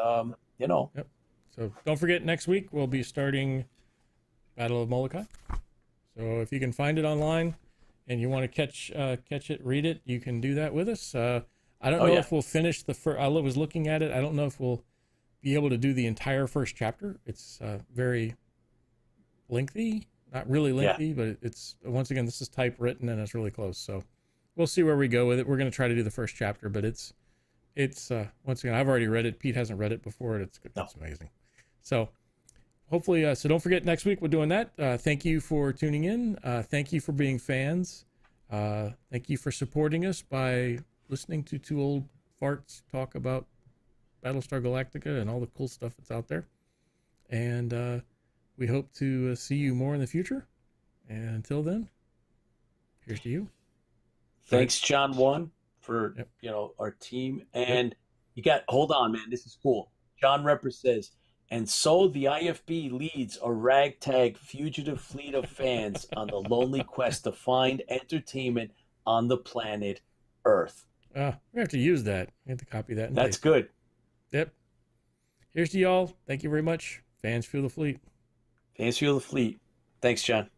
Yep. So don't forget, next week we'll be starting Battle of Molokai. So if you can find it online and you want to catch it, read it, you can do that with us. I don't know if we'll finish the first. I was looking at it. I don't know if we'll be able to do the entire first chapter. It's very lengthy, not really lengthy, but it's, once again, this is typewritten and it's really close. So we'll see where we go with it. We're going to try to do the first chapter, but it's once again, I've already read it. Pete hasn't read it before. It's amazing. So hopefully, so don't forget, next week we're doing that. Thank you for tuning in. Thank you for being fans. Thank you for supporting us by listening to two old farts talk about Battlestar Galactica and all the cool stuff that's out there. And we hope to see you more in the future. And until then, here's to you. Thanks, John01, for our team. And you got, hold on, man, this is cool. John Repper says, and so the IFB leads a ragtag fugitive fleet of fans on the lonely quest to find entertainment on the planet Earth. We have to use that. We have to copy that. That's good. Yep. Here's to y'all. Thank you very much. Fans fuel the fleet. Fans fuel the fleet. Thanks, John.